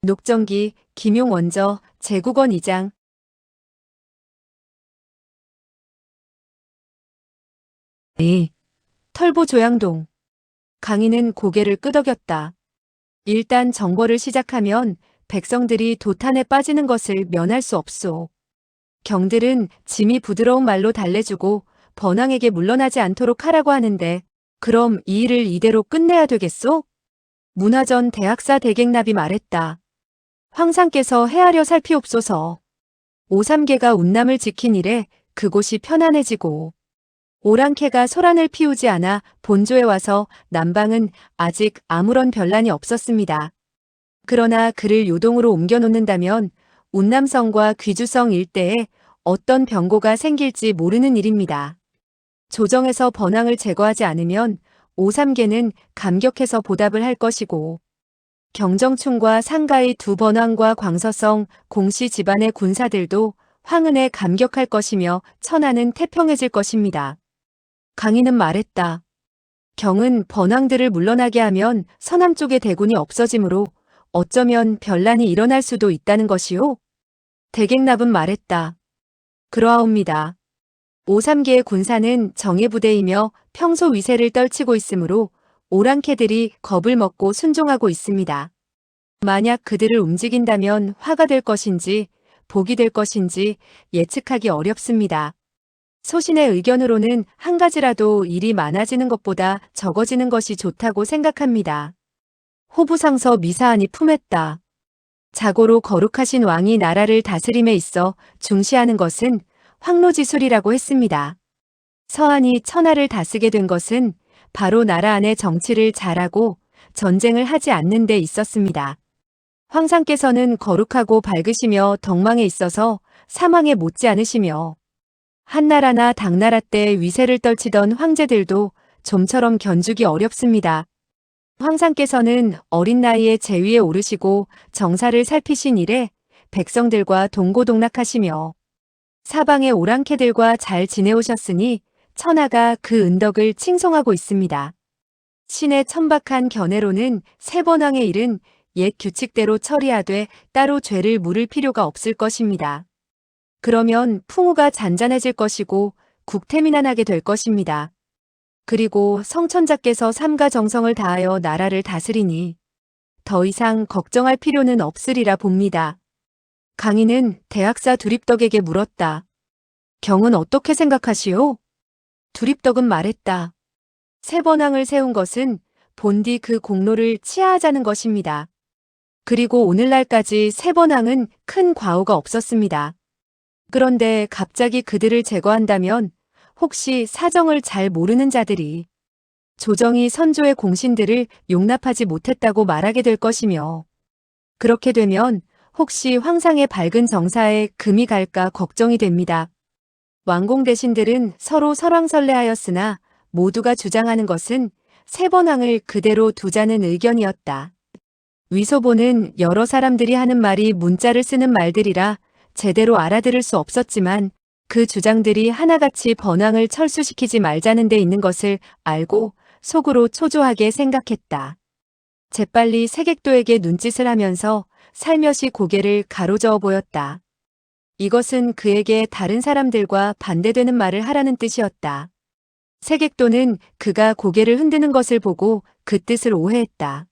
녹정기, 김용 원저, 제국원 이장. 네. 털보 조양동. 강인은 고개를 끄덕였다. 일단 정벌을 시작하면 백성들이 도탄에 빠지는 것을 면할 수 없소. 경들은 짐이 부드러운 말로 달래주고 번왕에게 물러나지 않도록 하라고 하는데 그럼 이 일을 이대로 끝내야 되겠소? 문화전 대학사 대객납이 말했다. 황상께서 헤아려 살피옵소서. 오삼계가 운남을 지킨 이래 그곳이 편안해지고 오랑캐가 소란을 피우지 않아 본조에 와서 남방은 아직 아무런 변란이 없었습니다. 그러나 그를 요동으로 옮겨놓는다면 운남성과 귀주성 일대에 어떤 병고가 생길지 모르는 일입니다. 조정에서 번왕을 제거하지 않으면 오삼계는 감격해서 보답을 할 것이고 경정충과 상가의 두 번왕과 광서성, 공씨 집안의 군사들도 황은에 감격할 것이며 천하는 태평해질 것입니다. 강인은 말했다. 경은 번왕들을 물러나게 하면 서남 쪽의 대군이 없어지므로 어쩌면 변란이 일어날 수도 있다는 것이요? 대객납은 말했다. 그러하옵니다. 오삼계의 군사는 정예부대이며 평소 위세를 떨치고 있으므로 오랑캐들이 겁을 먹고 순종하고 있습니다. 만약 그들을 움직인다면 화가 될 것인지 복이 될 것인지 예측하기 어렵습니다. 소신의 의견으로는 한 가지라도 일이 많아지는 것보다 적어지는 것이 좋다고 생각합니다. 호부상서 미사안이 품했다. 자고로 거룩하신 왕이 나라를 다스림에 있어 중시하는 것은 황로지술이라고 했습니다. 서한이 천하를 다스게 된 것은 바로 나라 안의 정치를 잘하고 전쟁을 하지 않는 데 있었습니다. 황상께서는 거룩하고 밝으시며 덕망에 있어서 사망에 못지 않으시며 한나라나 당나라 때 위세를 떨치던 황제들도 좀처럼 견주기 어렵습니다. 황상께서는 어린 나이에 제위에 오르시고 정사를 살피신 이래 백성들과 동고동락하시며 사방의 오랑캐들과 잘 지내오셨으니 천하가 그 은덕을 칭송하고 있습니다. 신의 천박한 견해로는 세번왕의 일은 옛 규칙대로 처리하되 따로 죄를 물을 필요가 없을 것입니다. 그러면 풍우가 잔잔해질 것이고 국태민안하게 될 것입니다. 그리고 성천자께서 삼가 정성을 다하여 나라를 다스리니 더 이상 걱정할 필요는 없으리라 봅니다. 강인은 대학사 두립덕에게 물었다. 경은 어떻게 생각하시오? 두립덕은 말했다. 세번왕을 세운 것은 본디 그 공로를 치하하자는 것입니다. 그리고 오늘날까지 세번왕은 큰 과오가 없었습니다. 그런데 갑자기 그들을 제거한다면 혹시 사정을 잘 모르는 자들이 조정이 선조의 공신들을 용납하지 못했다고 말하게 될 것이며 그렇게 되면 혹시 황상의 밝은 정사에 금이 갈까 걱정이 됩니다. 왕공 대신들은 서로 설왕설래하였으나 모두가 주장하는 것은 세번왕을 그대로 두자는 의견이었다. 위소보는 여러 사람들이 하는 말이 문자를 쓰는 말들이라 제대로 알아들을 수 없었지만 그 주장들이 하나같이 번왕을 철수시키지 말자는 데 있는 것을 알고 속으로 초조하게 생각했다. 재빨리 세객도에게 눈짓을 하면서 살며시 고개를 가로저어 보였다. 이것은 그에게 다른 사람들과 반대되는 말을 하라는 뜻이었다. 세객도는 그가 고개를 흔드는 것을 보고 그 뜻을 오해했다.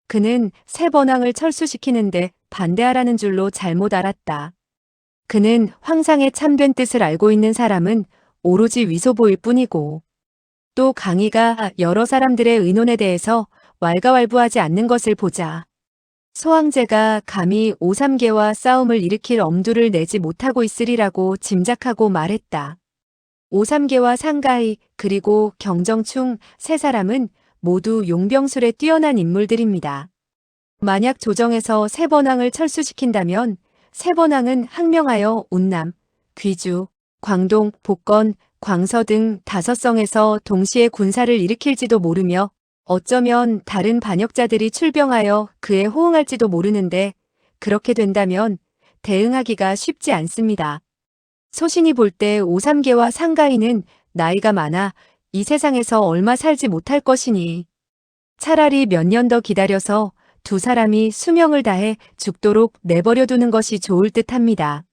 그는 세번왕을 철수시키는데 반대하라는 줄로 잘못 알았다. 그는 황상의 참된 뜻을 알고 있는 사람은 오로지 위소보일 뿐이고 또 강희가 여러 사람들의 의논에 대해서 왈가왈부하지 않는 것을 보자 소황제가 감히 오삼계와 싸움을 일으킬 엄두를 내지 못하고 있으리라고 짐작하고 말했다. 오삼계와 상가희 그리고 경정충 세 사람은 모두 용병술에 뛰어난 인물들입니다. 만약 조정에서 세번왕을 철수시킨다면 세번왕은 항명하여 운남, 귀주, 광동, 복건, 광서 등 5성에서 동시에 군사를 일으킬지도 모르며 어쩌면 다른 반역자들이 출병하여 그에 호응할지도 모르는데 그렇게 된다면 대응하기가 쉽지 않습니다. 소신이 볼 때 오삼계와 상가희는 나이가 많아 이 세상에서 얼마 살지 못할 것이니 차라리 몇 년 더 기다려서 두 사람이 수명을 다해 죽도록 내버려 두는 것이 좋을 듯합니다.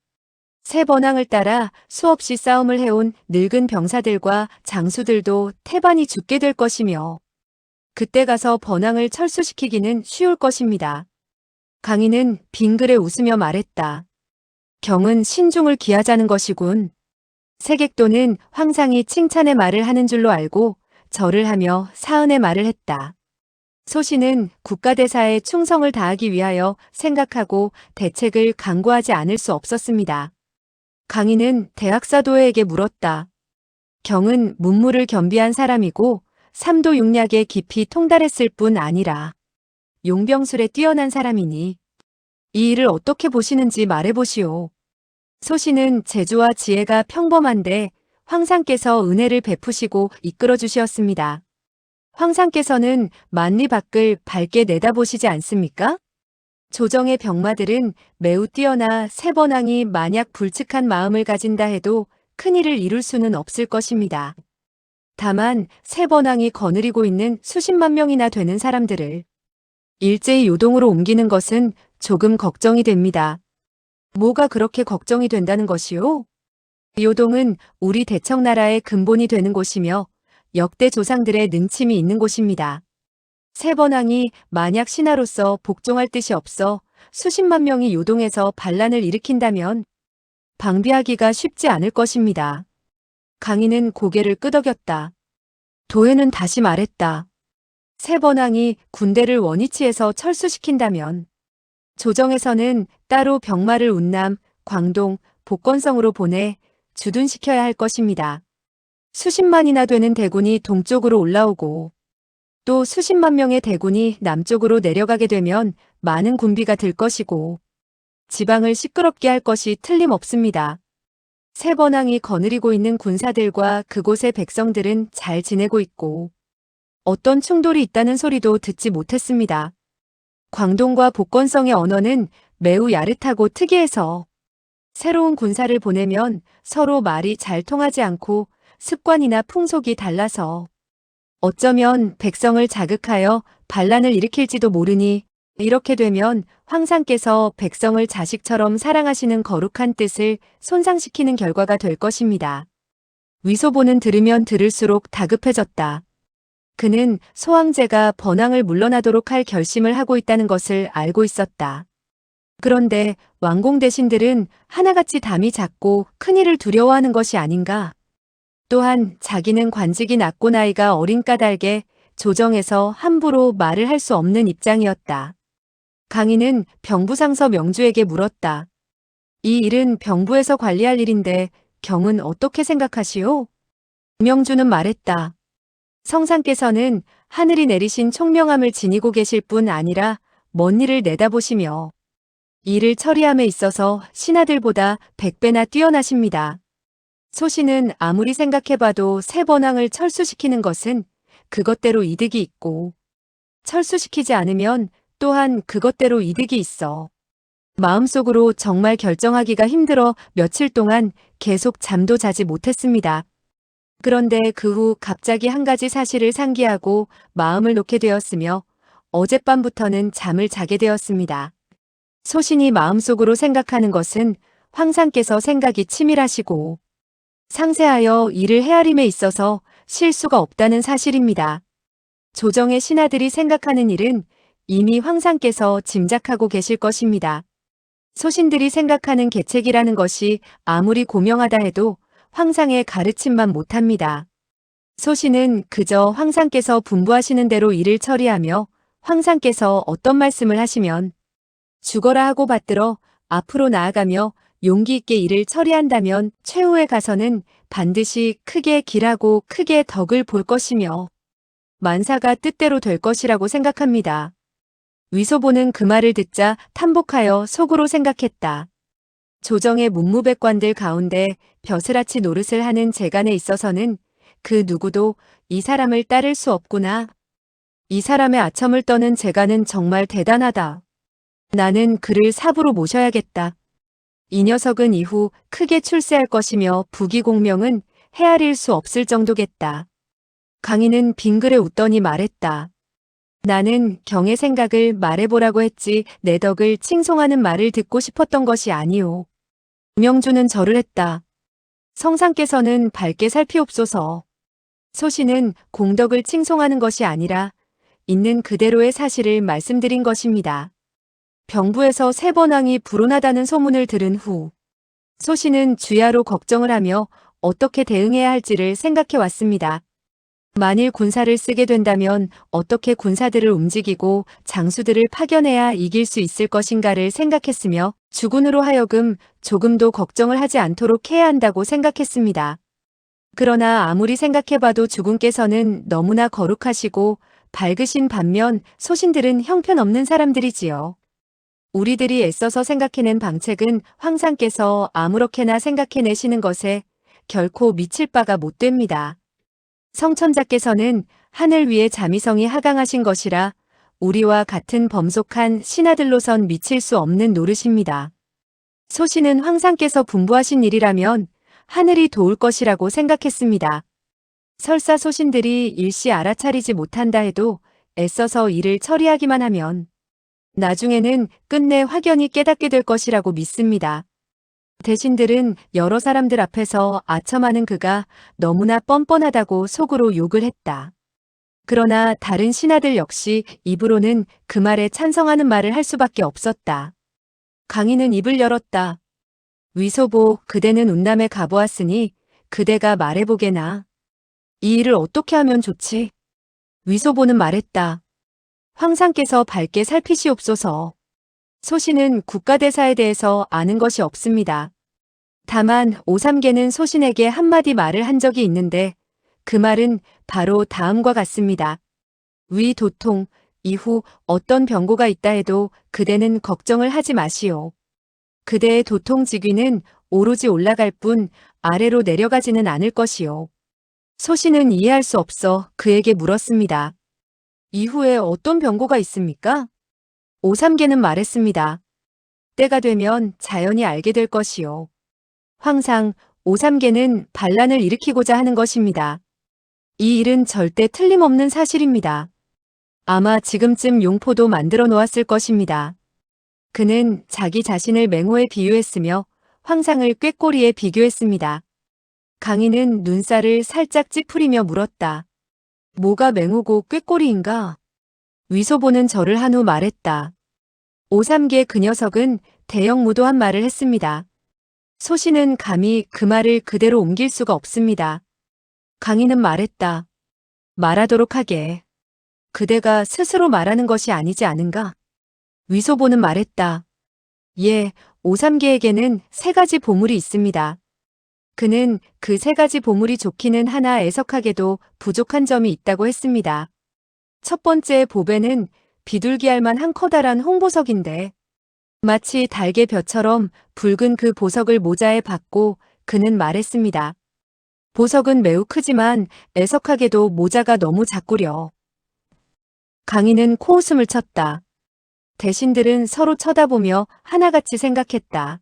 새 번항을 따라 수없이 싸움을 해온 늙은 병사들과 장수들도 태반이 죽게 될 것이며 그때 가서 번항을 철수시키기는 쉬울 것입니다. 강인은 빙그레 웃으며 말했다. 경은 신중을 기하자는 것이군. 세객도는 황상이 칭찬의 말을 하는 줄로 알고 절을 하며 사은의 말을 했다. 소신은 국가대사에 충성을 다하기 위하여 생각하고 대책을 강구하지 않을 수 없었습니다. 강인은 대학사도에게 물었다. 경은 문무를 겸비한 사람이고 삼도 육략에 깊이 통달했을 뿐 아니라 용병술에 뛰어난 사람이니 이 일을 어떻게 보시는지 말해보시오. 소신은 재주와 지혜가 평범한데 황상께서 은혜를 베푸시고 이끌어 주시었습니다. 황상께서는 만리 밖을 밝게 내다보시지 않습니까? 조정의 병마들은 매우 뛰어나 새 번항이 만약 불측한 마음을 가진다 해도 큰일을 이룰 수는 없을 것입니다. 다만 새 번항이 거느리고 있는 수십만 명이나 되는 사람들을 일제히 요동으로 옮기는 것은 조금 걱정이 됩니다. 뭐가 그렇게 걱정이 된다는 것이오? 요동은 우리 대청나라의 근본이 되는 곳이며 역대 조상들의 능침이 있는 곳입니다. 새 번항이 만약 신하로서 복종할 뜻이 없어 수십만 명이 요동해서 반란을 일으킨다면 방비하기가 쉽지 않을 것입니다. 강인은 고개를 끄덕였다. 도혜는 다시 말했다. 새 번항이 군대를 원위치해서 철수시킨다면 조정에서는 따로 병마를 운남, 광동, 복건성으로 보내 주둔시켜야 할 것입니다. 수십만이나 되는 대군이 동쪽으로 올라오고 또 수십만 명의 대군이 남쪽으로 내려가게 되면 많은 군비가 들 것이고 지방을 시끄럽게 할 것이 틀림없습니다. 새 번항이 거느리고 있는 군사들과 그곳의 백성들은 잘 지내고 있고 어떤 충돌이 있다는 소리도 듣지 못했습니다. 광동과 복건성의 언어는 매우 야릇하고 특이해서 새로운 군사를 보내면 서로 말이 잘 통하지 않고 습관이나 풍속이 달라서 어쩌면 백성을 자극하여 반란을 일으킬지도 모르니 이렇게 되면 황상께서 백성을 자식처럼 사랑하시는 거룩한 뜻을 손상시키는 결과가 될 것입니다. 위소보는 들으면 들을수록 다급해졌다. 그는 소황제가 번항을 물러나도록 할 결심을 하고 있다는 것을 알고 있었다. 그런데 왕공 대신들은 하나같이 담이 작고 큰일을 두려워하는 것이 아닌가. 또한 자기는 관직이 낮고 나이가 어린 까닭에 조정에서 함부로 말을 할 수 없는 입장이었다. 강인은 병부상서 명주에게 물었다. 이 일은 병부에서 관리할 일인데 경은 어떻게 생각하시오? 명주는 말했다. 성상께서는 하늘이 내리신 총명함을 지니고 계실 뿐 아니라 먼 일을 내다보시며 일을 처리함에 있어서 신하들보다 100배나 뛰어나십니다. 소신은 아무리 생각해봐도 새 번항을 철수시키는 것은 그것대로 이득이 있고 철수시키지 않으면 또한 그것대로 이득이 있어. 마음속으로 정말 결정하기가 힘들어 며칠 동안 계속 잠도 자지 못했습니다. 그런데 그 후 갑자기 한 가지 사실을 상기하고 마음을 놓게 되었으며 어젯밤부터는 잠을 자게 되었습니다. 소신이 마음속으로 생각하는 것은 황상께서 생각이 치밀하시고 상세하여 이를 헤아림에 있어서 실수가 없다는 사실입니다. 조정의 신하들이 생각하는 일은 이미 황상께서 짐작하고 계실 것입니다. 소신들이 생각하는 계책이라는 것이 아무리 고명하다 해도 황상의 가르침만 못합니다. 소신은 그저 황상께서 분부하시는 대로 일을 처리하며 황상께서 어떤 말씀을 하시면 죽어라 하고 받들어 앞으로 나아가며 용기 있게 일을 처리한다면 최후에 가서는 반드시 크게 길하고 크게 덕을 볼 것이며 만사가 뜻대로 될 것이라고 생각합니다. 위소보는 그 말을 듣자 탐복하여 속으로 생각했다. 조정의 문무백관들 가운데 벼슬아치 노릇을 하는 재간에 있어서는 그 누구도 이 사람을 따를 수 없구나. 이 사람의 아첨을 떠는 재간은 정말 대단하다. 나는 그를 사부로 모셔야겠다. 이 녀석은 이후 크게 출세할 것이며 부귀공명은 헤아릴 수 없을 정도겠다. 강인은 빙그레 웃더니 말했다. 나는 경의 생각을 말해보라고 했지 내 덕을 칭송하는 말을 듣고 싶었던 것이 아니오. 명주는 절을 했다. 성상께서는 밝게 살피옵소서. 소신은 공덕을 칭송하는 것이 아니라 있는 그대로의 사실을 말씀드린 것입니다. 병부에서 세번왕이 불온하다는 소문을 들은 후 소신은 주야로 걱정을 하며 어떻게 대응해야 할지를 생각해 왔습니다. 만일 군사를 쓰게 된다면 어떻게 군사들을 움직이고 장수들을 파견해야 이길 수 있을 것인가를 생각했으며 주군으로 하여금 조금도 걱정을 하지 않도록 해야 한다고 생각했습니다. 그러나 아무리 생각해봐도 주군께서는 너무나 거룩하시고 밝으신 반면 소신들은 형편없는 사람들이지요. 우리들이 애써서 생각해낸 방책은 황상께서 아무렇게나 생각해내시는 것에 결코 미칠 바가 못 됩니다. 성천자께서는 하늘 위에 자미성이 하강하신 것이라 우리와 같은 범속한 신하들로선 미칠 수 없는 노릇입니다. 소신은 황상께서 분부하신 일이라면 하늘이 도울 것이라고 생각했습니다. 설사 소신들이 일시 알아차리지 못한다 해도 애써서 일을 처리하기만 하면 나중에는 끝내 확연히 깨닫게 될 것이라고 믿습니다. 대신들은 여러 사람들 앞에서 아첨하는 그가 너무나 뻔뻔하다고 속으로 욕을 했다. 그러나 다른 신하들 역시 입으로는 그 말에 찬성하는 말을 할 수밖에 없었다. 강인은 입을 열었다. 위소보, 그대는 운남에 가보았으니 그대가 말해보게나. 이 일을 어떻게 하면 좋지? 위소보는 말했다. 황상께서 밝게 살피시옵소서. 소신은 국가대사에 대해서 아는 것이 없습니다. 다만 오삼계는 소신에게 한마디 말을 한 적이 있는데 그 말은 바로 다음과 같습니다. 위 도통, 이후 어떤 병고가 있다 해도 그대는 걱정을 하지 마시오. 그대의 도통 직위는 오로지 올라갈 뿐 아래로 내려가지는 않을 것이오. 소신은 이해할 수 없어 그에게 물었습니다. 이후에 어떤 병고가 있습니까? 오삼계는 말했습니다. 때가 되면 자연히 알게 될 것이요. 황상, 오삼계는 반란을 일으키고자 하는 것입니다. 이 일은 절대 틀림없는 사실입니다. 아마 지금쯤 용포도 만들어 놓았을 것입니다. 그는 자기 자신을 맹호에 비유했으며 황상을 꾀꼬리에 비교했습니다. 강인은 눈살을 살짝 찌푸리며 물었다. 뭐가 맹호고 꾀꼬리인가? 위소보는 절을 한 후 말했다. 오삼계 그 녀석은 대형무도한 말을 했습니다. 소신은 감히 그 말을 그대로 옮길 수가 없습니다. 강인은 말했다. 말하도록 하게. 그대가 스스로 말하는 것이 아니지 않은가? 위소보는 말했다. 예, 오삼계에게는 3가지 보물이 있습니다. 그는 그 3가지 보물이 좋기는 하나 애석하게도 부족한 점이 있다고 했습니다. 첫 번째 보배는 비둘기알만 한 커다란 홍보석인데 마치 달개 벼처럼 붉은 그 보석을 모자에 받고 그는 말했습니다. 보석은 매우 크지만 애석하게도 모자가 너무 작구려. 강인은 코웃음을 쳤다. 대신들은 서로 쳐다보며 하나같이 생각했다.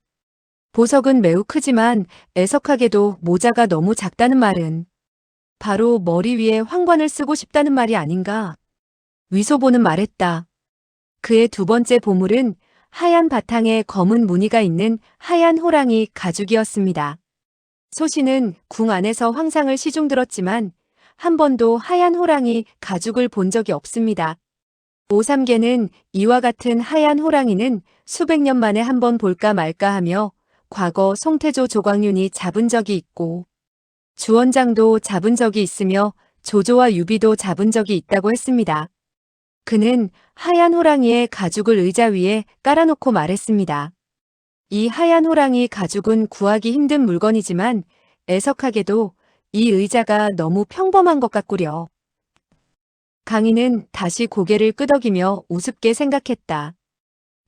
보석은 매우 크지만 애석하게도 모자가 너무 작다는 말은 바로 머리 위에 황관을 쓰고 싶다는 말이 아닌가? 위소보는 말했다. 그의 2번째 보물은 하얀 바탕에 검은 무늬가 있는 하얀 호랑이 가죽이었습니다. 소신은 궁 안에서 황상을 시중 들었지만 한 번도 하얀 호랑이 가죽을 본 적이 없습니다. 오삼계는 이와 같은 하얀 호랑이는 수백 년 만에 한 번 볼까 말까 하며 과거 송태조 조광윤이 잡은 적이 있고 주원장도 잡은 적이 있으며 조조와 유비도 잡은 적이 있다고 했습니다. 그는 하얀 호랑이의 가죽을 의자 위에 깔아놓고 말했습니다. 이 하얀 호랑이 가죽은 구하기 힘든 물건이지만 애석하게도 이 의자가 너무 평범한 것 같구려. 강인은 다시 고개를 끄덕이며 우습게 생각했다.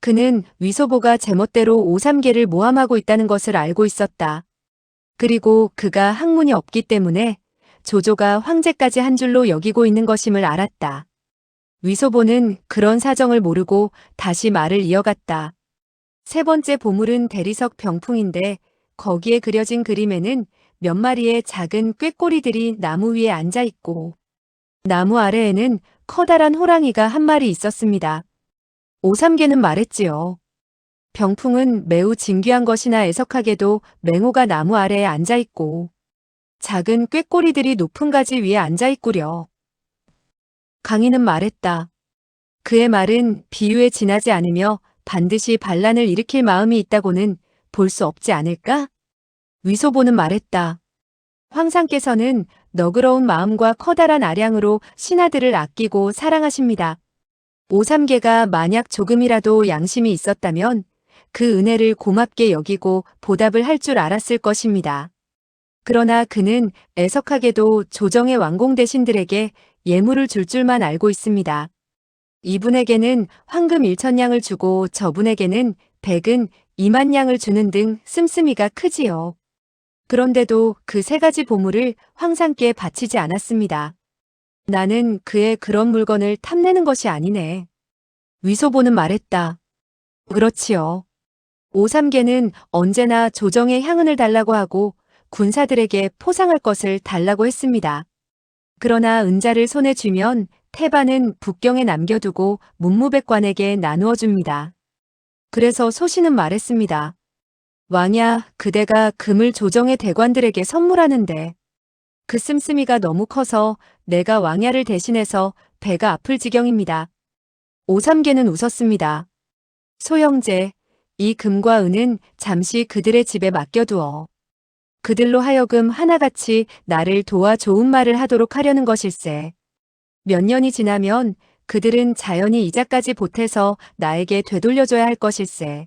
그는 위소보가 제멋대로 오삼계를 모함하고 있다는 것을 알고 있었다. 그리고 그가 학문이 없기 때문에 조조가 황제까지 한 줄로 여기고 있는 것임을 알았다. 위소보는 그런 사정을 모르고 다시 말을 이어갔다. 3번째 보물은 대리석 병풍인데 거기에 그려진 그림에는 몇 마리의 작은 꾀꼬리들이 나무 위에 앉아 있고 나무 아래에는 커다란 호랑이가 한 마리 있었습니다. 오삼개는 말했지요. 병풍은 매우 진귀한 것이나 애석하게도 맹호가 나무 아래에 앉아있고 작은 꾀꼬리들이 높은 가지 위에 앉아있구려. 강인은 말했다. 그의 말은 비유에 지나지 않으며 반드시 반란을 일으킬 마음이 있다고는 볼 수 없지 않을까? 위소보는 말했다. 황상께서는 너그러운 마음과 커다란 아량으로 신하들을 아끼고 사랑하십니다. 오삼개가 만약 조금이라도 양심이 있었다면 그 은혜를 고맙게 여기고 보답을 할 줄 알았을 것입니다. 그러나 그는 애석하게도 조정의 왕공 대신들에게 예물을 줄 줄만 알고 있습니다. 이분에게는 황금 1,000냥을 주고 저분에게는 백은 20,000냥을 주는 등 씀씀이가 크지요. 그런데도 그 세 가지 보물을 황상께 바치지 않았습니다. 나는 그의 그런 물건을 탐내는 것이 아니네. 위소보는 말했다. 그렇지요. 오삼개는 언제나 조정의 향은을 달라고 하고 군사들에게 포상할 것을 달라고 했습니다. 그러나 은자를 손에 쥐면 태반은 북경에 남겨두고 문무백관에게 나누어 줍니다. 그래서 소신은 말했습니다. 왕야, 그대가 금을 조정의 대관들에게 선물하는데 그 씀씀이가 너무 커서 내가 왕야를 대신해서 배가 아플 지경입니다. 오삼개는 웃었습니다. 소영제, 이 금과 은은 잠시 그들의 집에 맡겨두어. 그들로 하여금 하나같이 나를 도와 좋은 말을 하도록 하려는 것일세. 몇 년이 지나면 그들은 자연히 이자까지 보태서 나에게 되돌려줘야 할 것일세.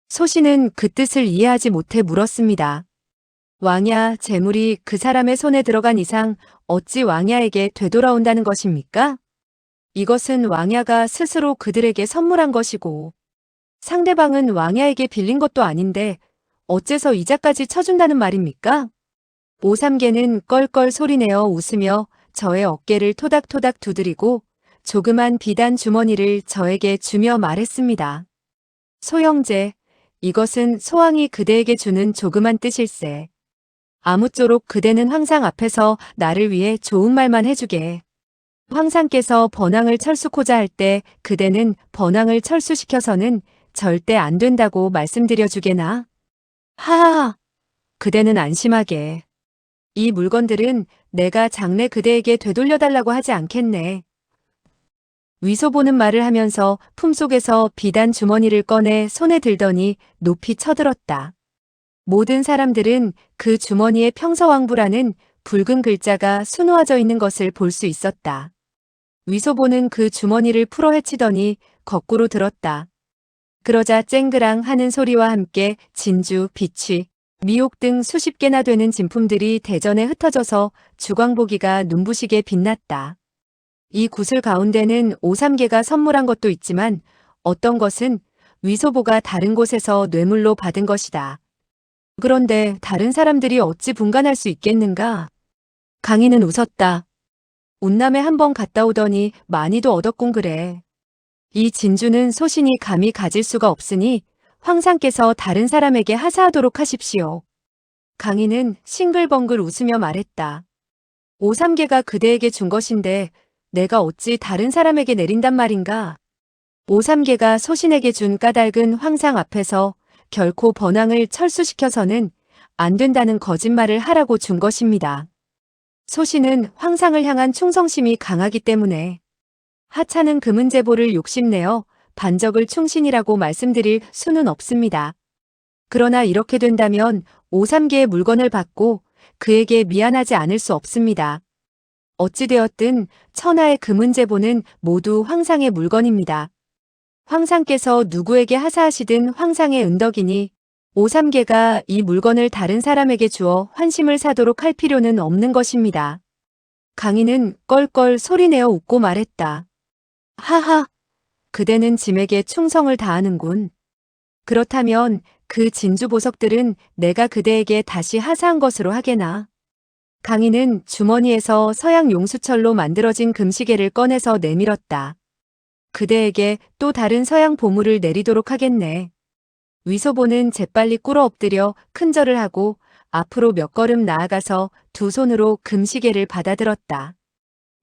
소신은 그 뜻을 이해하지 못해 물었습니다. 왕야, 재물이 그 사람의 손에 들어간 이상 어찌 왕야에게 되돌아온다는 것입니까? 이것은 왕야가 스스로 그들에게 선물한 것이고 상대방은 왕야에게 빌린 것도 아닌데 어째서 이자까지 쳐준다는 말입니까? 오삼개는 껄껄 소리내어 웃으며 저의 어깨를 토닥토닥 두드리고 조그만 비단 주머니를 저에게 주며 말했습니다. 소영제, 이것은 소왕이 그대에게 주는 조그만 뜻일세. 아무쪼록 그대는 황상 앞에서 나를 위해 좋은 말만 해주게. 황상께서 번왕을 철수코자 할 때 그대는 번왕을 철수시켜서는 절대 안 된다고 말씀드려주게나. 하하하. 그대는 안심하게. 이 물건들은 내가 장래 그대에게 되돌려달라고 하지 않겠네. 위소보는 말을 하면서 품속에서 비단 주머니를 꺼내 손에 들더니 높이 쳐들었다. 모든 사람들은 그 주머니에 평서왕부라는 붉은 글자가 수놓아져 있는 것을 볼 수 있었다. 위소보는 그 주머니를 풀어 헤치더니 거꾸로 들었다. 그러자 쨍그랑 하는 소리와 함께 진주, 비취, 미옥 등 수십 개나 되는 진품들이 대전에 흩어져서 주광보기가 눈부시게 빛났다. 이 구슬 가운데는 오삼개가 선물한 것도 있지만 어떤 것은 위소보가 다른 곳에서 뇌물로 받은 것이다. 그런데 다른 사람들이 어찌 분간할 수 있겠는가? 강희는 웃었다. 운남에 한번 갔다 오더니 많이도 얻었군 그래. 이 진주는 소신이 감히 가질 수가 없으니 황상께서 다른 사람에게 하사하도록 하십시오. 강희는 싱글벙글 웃으며 말했다. 오삼개가 그대에게 준 것인데 내가 어찌 다른 사람에게 내린단 말인가? 오삼개가 소신에게 준 까닭은 황상 앞에서 결코 번왕을 철수시켜서는 안 된다는 거짓말을 하라고 준 것입니다. 소신은 황상을 향한 충성심이 강하기 때문에 하찮은 금은제보를 욕심내어 반적을 충신이라고 말씀드릴 수는 없습니다. 그러나 이렇게 된다면 오삼개의 물건을 받고 그에게 미안하지 않을 수 없습니다. 어찌되었든 천하의 금은제보는 모두 황상의 물건입니다. 황상께서 누구에게 하사하시든 황상의 은덕이니 오삼개가 이 물건을 다른 사람에게 주어 환심을 사도록 할 필요는 없는 것입니다. 강희는 껄껄 소리내어 웃고 말했다. 하하, 그대는 짐에게 충성을 다하는군. 그렇다면 그 진주보석들은 내가 그대에게 다시 하사한 것으로 하게나. 강희는 주머니에서 서양 용수철로 만들어진 금시계를 꺼내서 내밀었다. 그대에게 또 다른 서양 보물을 내리도록 하겠네. 위소보는 재빨리 꿇어 엎드려 큰절을 하고 앞으로 몇 걸음 나아가서 두 손으로 금시계를 받아들었다.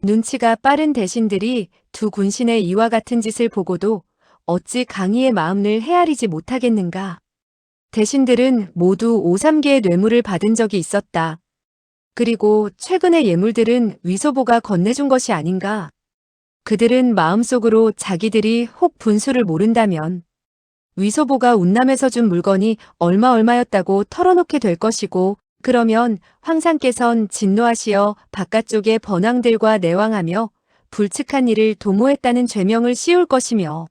눈치가 빠른 대신들이 두 군신의 이와 같은 짓을 보고도 어찌 강희의 마음을 헤아리지 못하겠는가. 대신들은 모두 오삼개의 뇌물을 받은 적이 있었다. 그리고 최근의 예물들은 위소보가 건네준 것이 아닌가. 그들은 마음속으로 자기들이 혹 분수를 모른다면 위소보가 운남에서 준 물건이 얼마였다고 털어놓게 될 것이고, 그러면 황상께선 진노하시어 바깥쪽의 번왕들과 내왕하며 불측한 일을 도모했다는 죄명을 씌울 것이며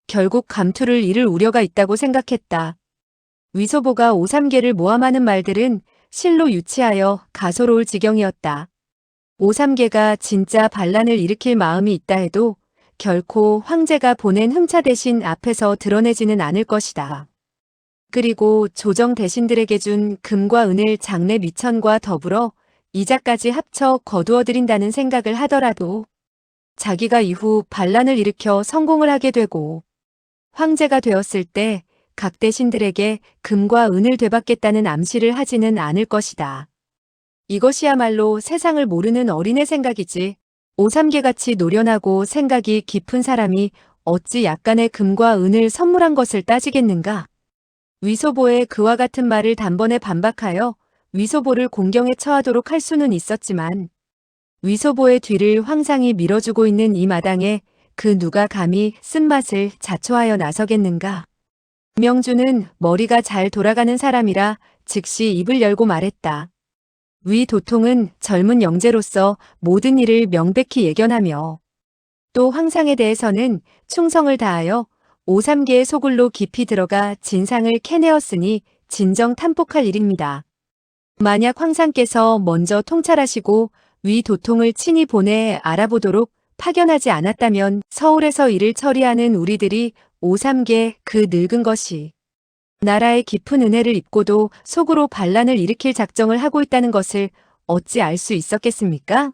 결국 감투를 잃을 우려가 있다고 생각했다. 위소보가 오삼개를 모함하는 말들은 실로 유치하여 가소로울 지경이었다. 오삼개가 진짜 반란을 일으킬 마음이 있다 해도 결코 황제가 보낸 흠차 대신 앞에서 드러내지는 않을 것이다. 그리고 조정 대신들에게 준 금과 은을 장내 미천과 더불어 이자까지 합쳐 거두어들인다는 생각을 하더라도 자기가 이후 반란을 일으켜 성공을 하게 되고 황제가 되었을 때 각 대신들에게 금과 은을 되받겠다는 암시를 하지는 않을 것이다. 이것이야말로 세상을 모르는 어린애 생각이지. 오삼개같이 노련하고 생각이 깊은 사람이 어찌 약간의 금과 은을 선물한 것을 따지겠는가. 위소보의 그와 같은 말을 단번에 반박하여 위소보를 공경에 처하도록 할 수는 있었지만 위소보의 뒤를 황상이 밀어주고 있는 이 마당에 그 누가 감히 쓴맛을 자초하여 나서겠는가. 명주는 머리가 잘 돌아가는 사람이라 즉시 입을 열고 말했다. 위 도통은 젊은 영재로서 모든 일을 명백히 예견하며 또 황상에 대해서는 충성을 다하여 오삼개의 소굴로 깊이 들어가 진상을 캐내었으니 진정 탐복할 일입니다. 만약 황상께서 먼저 통찰하시고 위 도통을 친히 보내 알아보도록 파견하지 않았다면 서울에서 일을 처리하는 우리들이 오삼개 그 늙은 것이 나라의 깊은 은혜를 입고도 속으로 반란을 일으킬 작정을 하고 있다는 것을 어찌 알 수 있었겠습니까?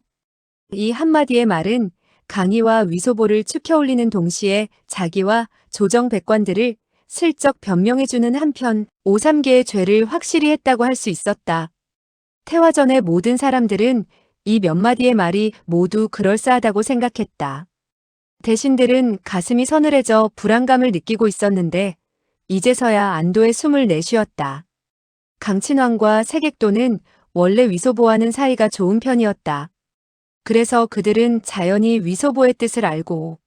이 한마디의 말은 강희와 위소보를 추켜올리는 동시에 자기와 조정 백관들을 슬쩍 변명해주는 한편 오삼개의 죄를 확실히 했다고 할 수 있었다. 태화전의 모든 사람들은 이 몇 마디의 말이 모두 그럴싸하다고 생각했다. 대신들은 가슴이 서늘해져 불안감을 느끼고 있었는데 이제서야 안도의 숨을 내쉬었다. 강친왕과 세객도는 원래 위소보와는 사이가 좋은 편이었다. 그래서 그들은 자연히 위소보의 뜻을 알고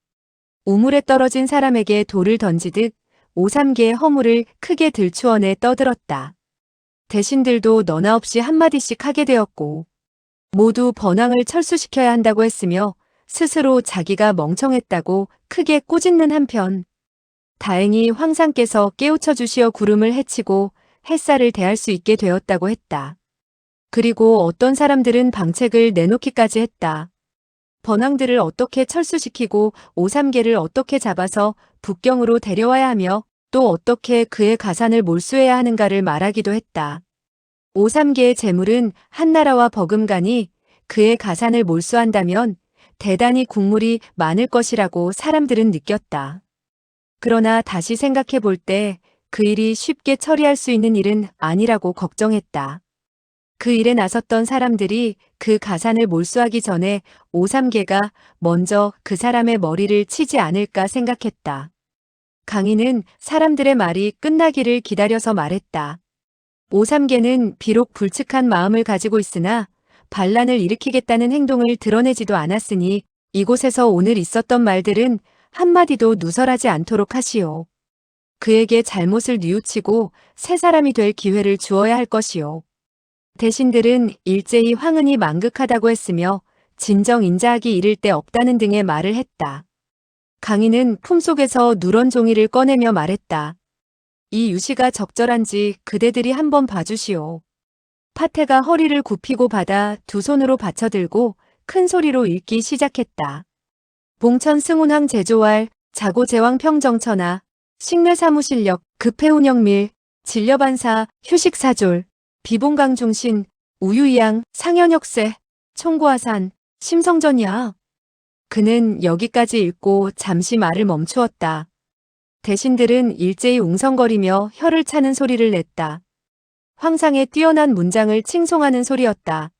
우물에 떨어진 사람에게 돌을 던지듯 오삼개의 허물을 크게 들추어내 떠들었다. 대신들도 너나 없이 한마디씩 하게 되었고 모두 번왕을 철수시켜야 한다고 했으며 스스로 자기가 멍청했다고 크게 꾸짖는 한편 다행히 황상께서 깨우쳐 주시어 구름을 헤치고 햇살을 대할 수 있게 되었다고 했다. 그리고 어떤 사람들은 방책을 내놓기까지 했다. 번왕들을 어떻게 철수시키고 오삼개를 어떻게 잡아서 북경으로 데려와야 하며 또 어떻게 그의 가산을 몰수해야 하는가를 말하기도 했다. 오삼개의 재물은 한나라와 버금가니 그의 가산을 몰수한다면 대단히 국물이 많을 것이라고 사람들은 느꼈다. 그러나 다시 생각해 볼 때 그 일이 쉽게 처리할 수 있는 일은 아니라고 걱정했다. 그 일에 나섰던 사람들이 그 가산을 몰수하기 전에 오삼개가 먼저 그 사람의 머리를 치지 않을까 생각했다. 강희는 사람들의 말이 끝나기를 기다려서 말했다. 오삼개는 비록 불측한 마음을 가지고 있으나 반란을 일으키겠다는 행동을 드러내지도 않았으니 이곳에서 오늘 있었던 말들은 한마디도 누설하지 않도록 하시오. 그에게 잘못을 뉘우치고 새 사람이 될 기회를 주어야 할 것이오. 대신들은 일제히 황은이 망극하다고 했으며 진정 인자하기 이를 데 없다는 등의 말을 했다. 강희는 품속에서 누런 종이를 꺼내며 말했다. 이 유시가 적절한지 그대들이 한번 봐주시오. 파태가 허리를 굽히고 받아 두 손으로 받쳐들고 큰 소리로 읽기 시작했다. 봉천 승운항 제조할 자고제왕 평정천하 식례사무실력 급해운영밀 진려반사 휴식사졸 비봉강중신 우유이양 상현역세 총구하산 심성전이야. 그는 여기까지 읽고 잠시 말을 멈추었다. 대신들은 일제히 웅성거리며 혀를 차는 소리를 냈다. 황상의 뛰어난 문장을 칭송하는 소리였다.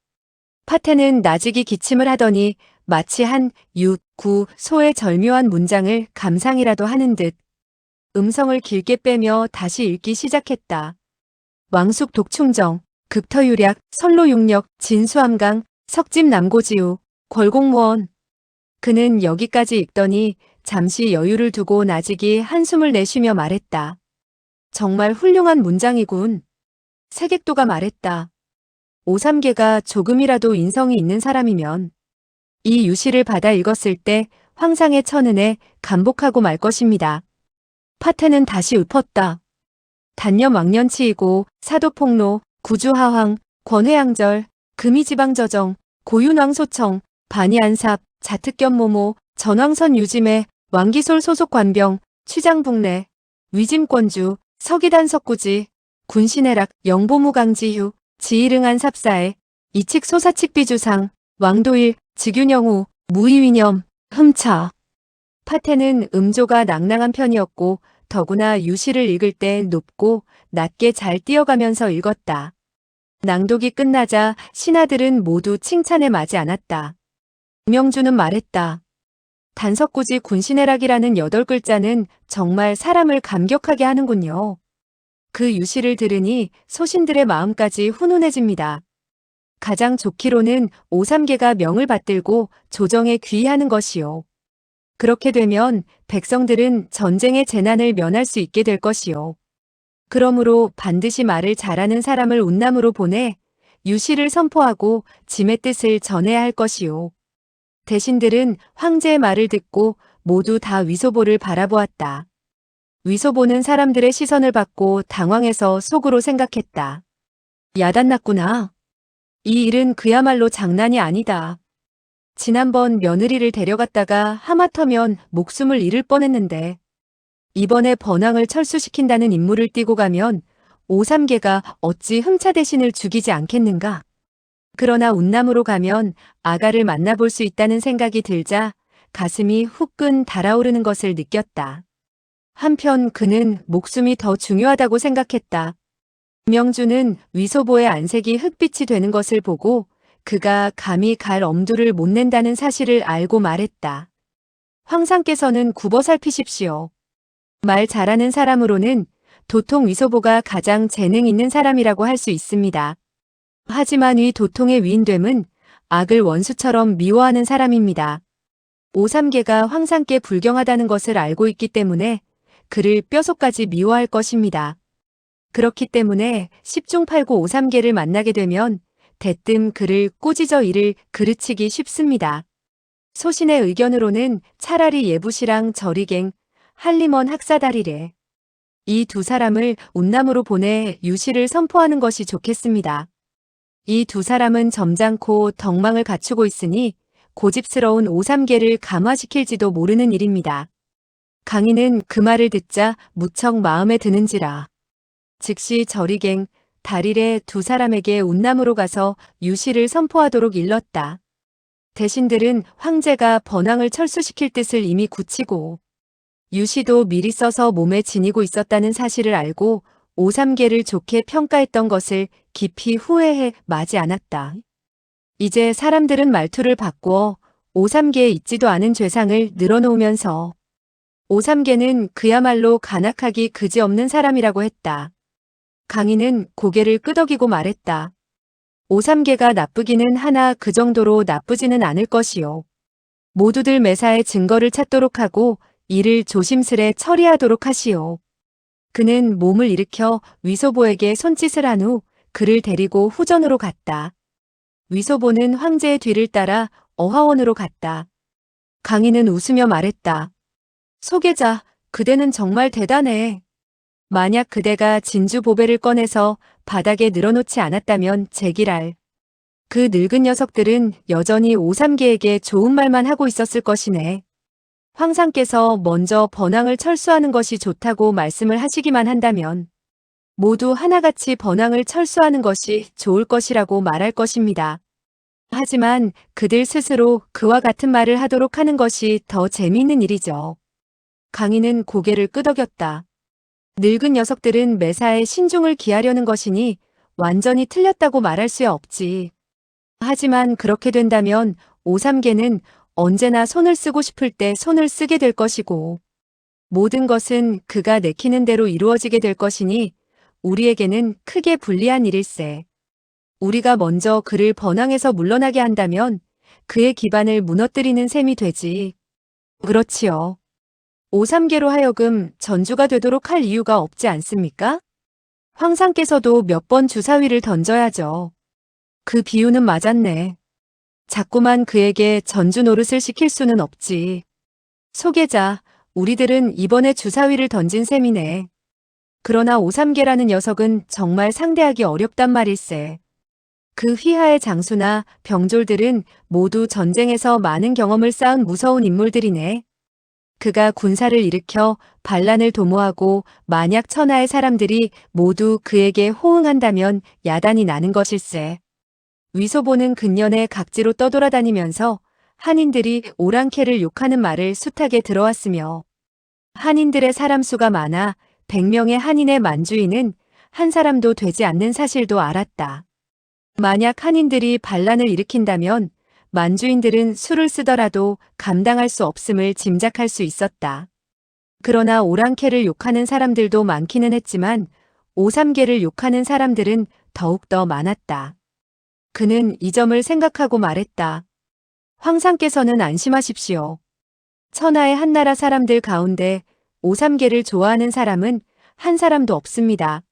파태는 나직이 기침을 하더니 마치 한, 윷, 구, 소의 절묘한 문장을 감상이라도 하는 듯 음성을 길게 빼며 다시 읽기 시작했다. 왕숙 독충정, 극터유략, 선로육력, 진수함강, 석집남고지우, 궐공무원. 그는 여기까지 읽더니 잠시 여유를 두고 나직이 한숨을 내쉬며 말했다. 정말 훌륭한 문장이군. 세객도가 말했다. 오삼계가 조금이라도 인성이 있는 사람이면 이 유시를 받아 읽었을 때 황상의 천은에 감복하고 말 것입니다. 파태는 다시 읊었다. 단념 왕년치이고 사도폭로, 구주하황, 권회양절, 금이지방저정, 고윤왕소청, 반이안삽, 자특견모모, 전왕선 유짐해, 왕기솔 소속 관병, 취장북내, 위짐권주, 서기단 석구지, 군신해락, 영보무 강지휴, 지일응한 삽사에, 이칙 소사칙 비주상, 왕도일, 직윤영우, 무의위념, 흠차. 파태는 음조가 낭낭한 편이었고 더구나 유시를 읽을 때 높고 낮게 잘 뛰어가면서 읽었다. 낭독이 끝나자 신하들은 모두 칭찬에 마지 않았다. 김영주는 말했다. 단석구지 군신해락이라는 8글자는 정말 사람을 감격하게 하는군요. 그 유시를 들으니 소신들의 마음까지 훈훈해집니다. 가장 좋기로는 오삼계가 명을 받들고 조정에 귀의하는 것이요. 그렇게 되면 백성들은 전쟁의 재난을 면할 수 있게 될 것이요. 그러므로 반드시 말을 잘하는 사람을 운남으로 보내 유시를 선포하고 짐의 뜻을 전해야 할 것이요. 대신들은 황제의 말을 듣고 모두 다 위소보를 바라보았다. 위소보는 사람들의 시선을 받고 당황해서 속으로 생각했다. 야단났구나. 이 일은 그야말로 장난이 아니다. 지난번 며느리를 데려갔다가 하마터면 목숨을 잃을 뻔했는데 이번에 번왕을 철수시킨다는 임무를 띠고 가면 오삼계가 어찌 흠차 대신을 죽이지 않겠는가. 그러나 운남으로 가면 아가를 만나볼 수 있다는 생각이 들자 가슴이 후끈 달아오르는 것을 느꼈다. 한편 그는 목숨이 더 중요하다고 생각했다. 김영주는 위소보의 안색이 흑빛이 되는 것을 보고 그가 감히 갈 엄두를 못 낸다는 사실을 알고 말했다. 황상께서는 굽어 살피십시오. 말 잘하는 사람으로는 도통 위소보가 가장 재능 있는 사람이라고 할 수 있습니다. 하지만 이 도통의 위인됨은 악을 원수처럼 미워하는 사람입니다. 오삼계가 황상께 불경하다는 것을 알고 있기 때문에 그를 뼛속까지 미워할 것입니다. 그렇기 때문에 10중 8구 오삼계를 만나게 되면 대뜸 그를 꾸짖어 이를 그르치기 쉽습니다. 소신의 의견으로는 차라리 예부시랑 저리갱, 한림원 학사다리래. 이 두 사람을 운남으로 보내 유시를 선포하는 것이 좋겠습니다. 이 두 사람은 점잖고 덕망을 갖추고 있으니 고집스러운 오삼계를 감화시킬지도 모르는 일입니다. 강인은 그 말을 듣자 무척 마음에 드는지라. 즉시 저리갱, 다릴의 두 사람에게 운남으로 가서 유시를 선포하도록 일렀다. 대신들은 황제가 번왕을 철수시킬 뜻을 이미 굳히고 유시도 미리 써서 몸에 지니고 있었다는 사실을 알고 오삼계를 좋게 평가했던 것을 깊이 후회해 마지 않았다. 이제 사람들은 말투를 바꾸어 오삼계에 있지도 않은 죄상을 늘어놓으면서 오삼계는 그야말로 간악하기 그지없는 사람이라고 했다. 강인은 고개를 끄덕이고 말했다. 오삼계가 나쁘기는 하나 그 정도로 나쁘지는 않을 것이요. 모두들 매사에 증거를 찾도록 하고 이를 조심스레 처리하도록 하시오. 그는 몸을 일으켜 위소보에게 손짓을 한 후 그를 데리고 후전으로 갔다. 위소보는 황제의 뒤를 따라 어화원으로 갔다. 강인은 웃으며 말했다. 소계자, 그대는 정말 대단해. 만약 그대가 진주 보배를 꺼내서 바닥에 늘어놓지 않았다면 제기랄. 그 늙은 녀석들은 여전히 오삼계에게 좋은 말만 하고 있었을 것이네. 황상께서 먼저 번왕을 철수하는 것이 좋다고 말씀을 하시기만 한다면 모두 하나같이 번왕을 철수하는 것이 좋을 것이라고 말할 것입니다. 하지만 그들 스스로 그와 같은 말을 하도록 하는 것이 더 재미있는 일이죠. 강인은 고개를 끄덕였다. 늙은 녀석들은 매사에 신중을 기하려는 것이니 완전히 틀렸다고 말할 수야 없지. 하지만 그렇게 된다면 오삼계는 언제나 손을 쓰고 싶을 때 손을 쓰게 될 것이고, 모든 것은 그가 내키는 대로 이루어지게 될 것이니 우리에게는 크게 불리한 일일세. 우리가 먼저 그를 번항에서 물러나게 한다면 그의 기반을 무너뜨리는 셈이 되지. 그렇지요. 오삼계로 하여금 전주가 되도록 할 이유가 없지 않습니까? 황상께서도 몇 번 주사위를 던져야죠. 그 비유는 맞았네. 자꾸만 그에게 전주 노릇을 시킬 수는 없지. 소계자, 우리들은 이번에 주사위를 던진 셈이네. 그러나 오삼계라는 녀석은 정말 상대하기 어렵단 말일세. 그 휘하의 장수나 병졸들은 모두 전쟁에서 많은 경험을 쌓은 무서운 인물들이네. 그가 군사를 일으켜 반란을 도모하고 만약 천하의 사람들이 모두 그에게 호응한다면 야단이 나는 것일세. 위소보는 근년에 각지로 떠돌아다니면서 한인들이 오랑캐를 욕하는 말을 숱하게 들어왔으며 한인들의 사람 수가 많아 100명의 한인의 만주인은 한 사람도 되지 않는 사실도 알았다. 만약 한인들이 반란을 일으킨다면 만주인들은 수를 쓰더라도 감당할 수 없음을 짐작할 수 있었다. 그러나 오랑캐를 욕하는 사람들도 많기는 했지만 오삼계를 욕하는 사람들은 더욱더 많았다. 그는 이 점을 생각하고 말했다. 황상께서는 안심하십시오. 천하의 한나라 사람들 가운데 오삼계를 좋아하는 사람은 한 사람도 없습니다.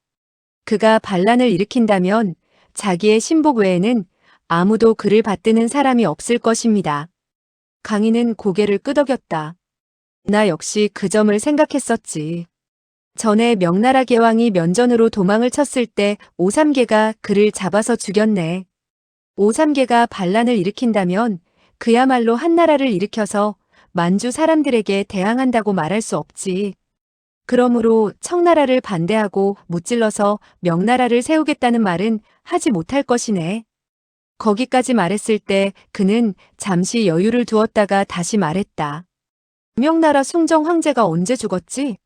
그가 반란을 일으킨다면 자기의 신복 외에는 아무도 그를 받드는 사람이 없을 것입니다. 강인은 고개를 끄덕였다. 나 역시 그 점을 생각했었지. 전에 명나라 개왕이 면전으로 도망을 쳤을 때 오삼계가 그를 잡아서 죽였네. 오삼계가 반란을 일으킨다면 그야말로 한나라를 일으켜서 만주 사람들에게 대항한다고 말할 수 없지. 그러므로 청나라를 반대하고 무찔러서 명나라를 세우겠다는 말은 하지 못할 것이네. 거기까지 말했을 때 그는 잠시 여유를 두었다가 다시 말했다. 명나라 숭정 황제가 언제 죽었지?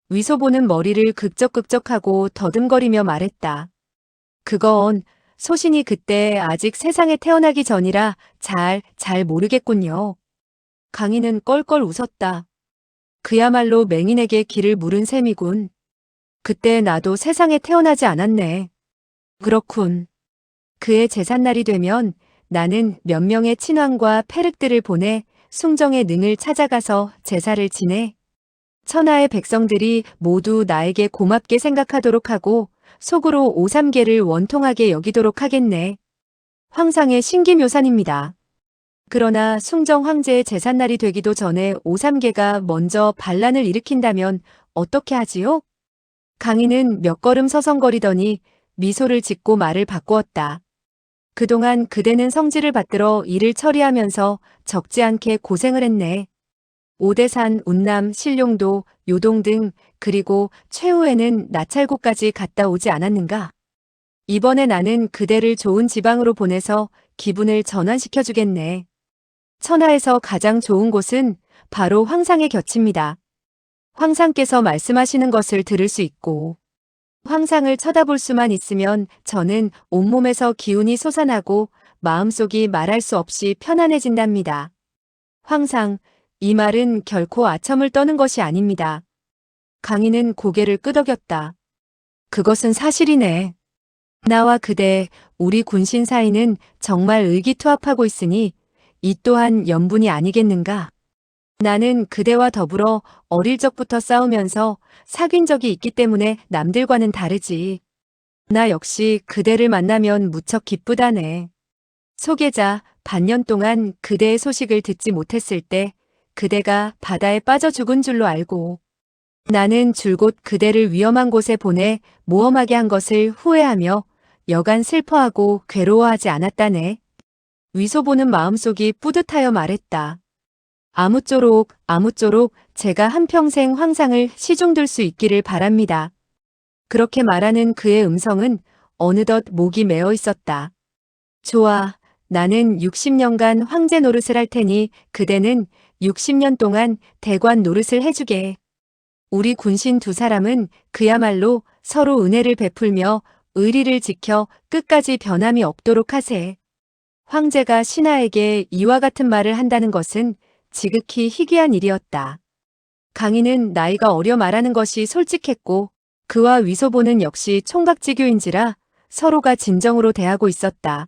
위소보는 머리를 극적극적하고 더듬거리며 말했다. 그건 소신이 그때 아직 세상에 태어나기 전이라 잘 모르겠군요. 강인은 껄껄 웃었다. 그야말로 맹인에게 길을 물은 셈이군. 그때 나도 세상에 태어나지 않았네. 그렇군. 그의 제삿날이 되면 나는 몇 명의 친왕과 패륵들을 보내 숭정의 능을 찾아가서 제사를 지내. 천하의 백성들이 모두 나에게 고맙게 생각하도록 하고 속으로 오삼계를 원통하게 여기도록 하겠네. 황상의 신기묘산입니다. 그러나 숭정 황제의 제삿날이 되기도 전에 오삼계가 먼저 반란을 일으킨다면 어떻게 하지요? 강인은 몇 걸음 서성거리더니 미소를 짓고 말을 바꾸었다. 그동안 그대는 성질을 받들어 일을 처리하면서 적지 않게 고생을 했네. 오대산, 운남, 신룡도, 요동 등 그리고 최후에는 나찰고까지 갔다 오지 않았는가? 이번에 나는 그대를 좋은 지방으로 보내서 기분을 전환시켜주겠네. 천하에서 가장 좋은 곳은 바로 황상의 곁입니다. 황상께서 말씀하시는 것을 들을 수 있고 황상을 쳐다볼 수만 있으면 저는 온몸에서 기운이 솟아나고 마음속이 말할 수 없이 편안해진답니다. 황상, 이 말은 결코 아첨을 떠는 것이 아닙니다. 강인은 고개를 끄덕였다. 그것은 사실이네. 나와 그대, 우리 군신 사이는 정말 의기투합하고 있으니 이 또한 연분이 아니겠는가? 나는 그대와 더불어 어릴 적부터 싸우면서 사귄 적이 있기 때문에 남들과는 다르지. 나 역시 그대를 만나면 무척 기쁘다네. 소계자, 반년 동안 그대의 소식을 듣지 못했을 때 그대가 바다에 빠져 죽은 줄로 알고 나는 줄곧 그대를 위험한 곳에 보내 모험하게 한 것을 후회하며 여간 슬퍼하고 괴로워하지 않았다네. 위소보는 마음속이 뿌듯하여 말했다. 아무쪼록 제가 한평생 황상을 시중들 수 있기를 바랍니다. 그렇게 말하는 그의 음성은 어느덧 목이 메어 있었다. 좋아, 나는 60년간 황제 노릇을 할 테니 그대는 60년 동안 대관 노릇을 해주게. 우리 군신 두 사람은 그야말로 서로 은혜를 베풀며 의리를 지켜 끝까지 변함이 없도록 하세. 황제가 신하에게 이와 같은 말을 한다는 것은 지극히 희귀한 일이었다. 강인은 나이가 어려 말하는 것이 솔직했고 그와 위소보는 역시 총각지교인지라 서로가 진정으로 대하고 있었다.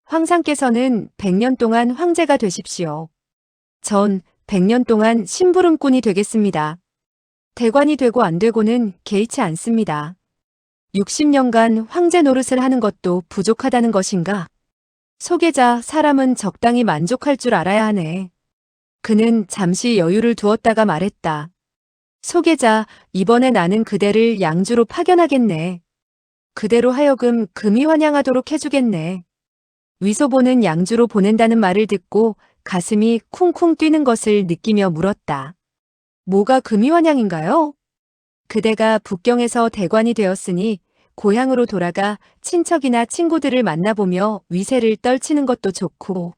황상께서는 100년 동안 황제가 되십시오. 전 100년 동안 심부름꾼이 되겠습니다. 대관이 되고 안 되고는 개의치 않습니다. 60년간 황제 노릇을 하는 것도 부족하다는 것인가? 소계자, 사람은 적당히 만족할 줄 알아야 하네. 그는 잠시 여유를 두었다가 말했다. 소계자, 이번에 나는 그대를 양주로 파견하겠네. 그대로 하여금 금이 환영하도록 해주겠네. 위소보는 양주로 보낸다는 말을 듣고 가슴이 쿵쿵 뛰는 것을 느끼며 물었다. 뭐가 금이 환영인가요? 그대가 북경에서 대관이 되었으니 고향으로 돌아가 친척이나 친구들을 만나보며 위세를 떨치는 것도 좋고,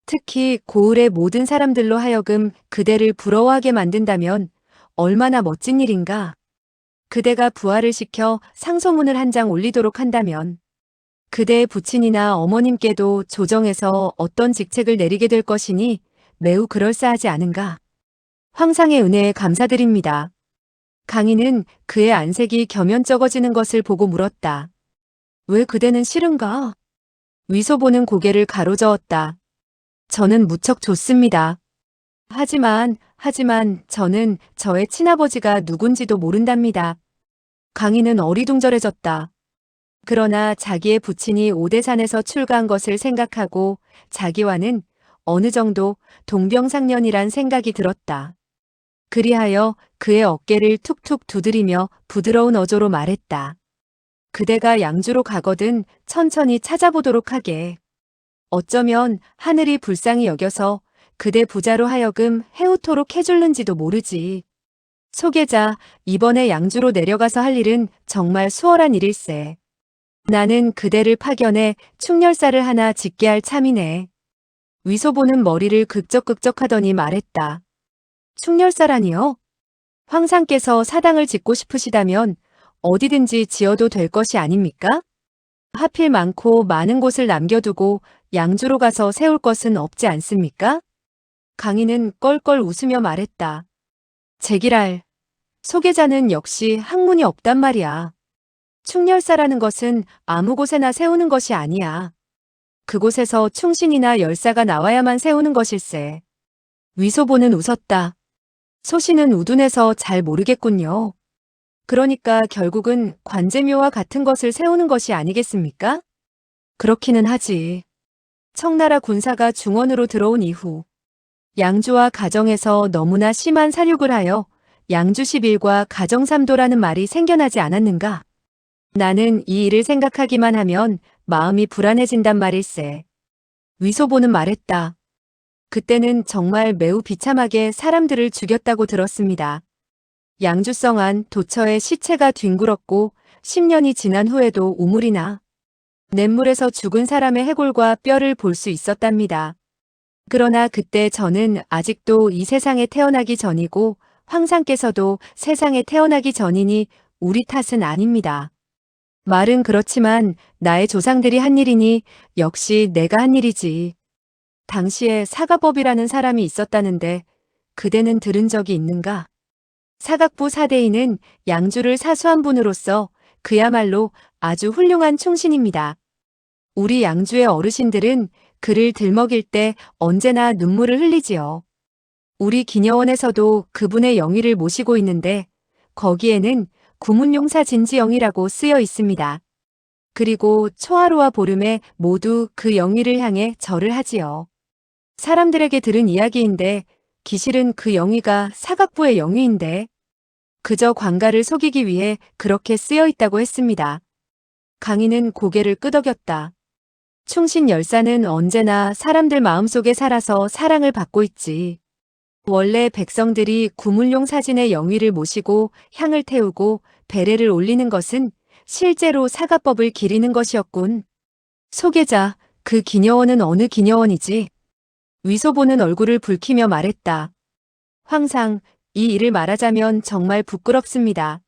특히 고을의 모든 사람들로 하여금 그대를 부러워하게 만든다면 얼마나 멋진 일인가. 그대가 부하를 시켜 상소문을 한 장 올리도록 한다면 그대의 부친이나 어머님께도 조정해서 어떤 직책을 내리게 될 것이니 매우 그럴싸하지 않은가. 황상의 은혜에 감사드립니다. 강인은 그의 안색이 겸연쩍어지는 것을 보고 물었다. 왜 그대는 싫은가? 위소보는 고개를 가로저었다. 저는 무척 좋습니다. 하지만 저는 저의 친아버지가 누군지도 모른답니다. 강인은 어리둥절해졌다. 그러나 자기의 부친이 오대산에서 출가한 것을 생각하고 자기와는 어느 정도 동병상련이란 생각이 들었다. 그리하여 그의 어깨를 툭툭 두드리며 부드러운 어조로 말했다. 그대가 양주로 가거든 천천히 찾아보도록 하게. 어쩌면 하늘이 불쌍히 여겨서 그대 부자로 하여금 해우토록 해줄는지도 모르지. 소계자, 이번에 양주로 내려가서 할 일은 정말 수월한 일일세. 나는 그대를 파견해 충렬사를 하나 짓게 할 참이네. 위소보는 머리를 극적극적하더니 말했다. 충렬사라니요? 황상께서 사당을 짓고 싶으시다면 어디든지 지어도 될 것이 아닙니까? 하필 많고 많은 곳을 남겨두고 양주로 가서 세울 것은 없지 않습니까? 강인은 껄껄 웃으며 말했다. 제기랄, 소계자는 역시 학문이 없단 말이야. 충렬사라는 것은 아무 곳에나 세우는 것이 아니야. 그곳에서 충신이나 열사가 나와야만 세우는 것일세. 위소보는 웃었다. 소신은 우둔해서 잘 모르겠군요. 그러니까 결국은 관제묘와 같은 것을 세우는 것이 아니겠습니까? 그렇기는 하지. 청나라 군사가 중원으로 들어온 이후 양주와 가정에서 너무나 심한 살육을 하여 양주십일과 가정삼도라는 말이 생겨나지 않았는가? 나는 이 일을 생각하기만 하면 마음이 불안해진단 말일세. 위소보는 말했다. 그때는 정말 매우 비참하게 사람들을 죽였다고 들었습니다. 양주성 안 도처에 시체가 뒹굴었고 10년이 지난 후에도 우물이 나 냇물에서 죽은 사람의 해골과 뼈를 볼 수 있었답니다. 그러나 그때 저는 아직도 이 세상에 태어나기 전이고 황상께서도 세상에 태어나기 전이니 우리 탓은 아닙니다. 말은 그렇지만 나의 조상들이 한 일이니 역시 내가 한 일이지. 당시에 사가법이라는 사람이 있었다는데 그대는 들은 적이 있는가? 사각부 사대인은 양주를 사수한 분으로서 그야말로 아주 훌륭한 충신입니다. 우리 양주의 어르신들은 그를 들먹일 때 언제나 눈물을 흘리지요. 우리 기녀원에서도 그분의 영의를 모시고 있는데 거기에는 구문용사 진지영이라고 쓰여 있습니다. 그리고 초하루와 보름에 모두 그 영의를 향해 절을 하지요. 사람들에게 들은 이야기인데 기실은 그 영의가 사각부의 영의인데 그저 관가를 속이기 위해 그렇게 쓰여 있다고 했습니다. 강인은 고개를 끄덕였다. 충신 열사는 언제나 사람들 마음속에 살아서 사랑을 받고 있지. 원래 백성들이 구물용 사진의 영의를 모시고 향을 태우고 배례를 올리는 것은 실제로 사가법을 기리는 것이었군. 소계자, 그 기녀원은 어느 기녀원이지? 위소보는 얼굴을 붉히며 말했다. 황상, 이 일을 말하자면 정말 부끄럽습니다.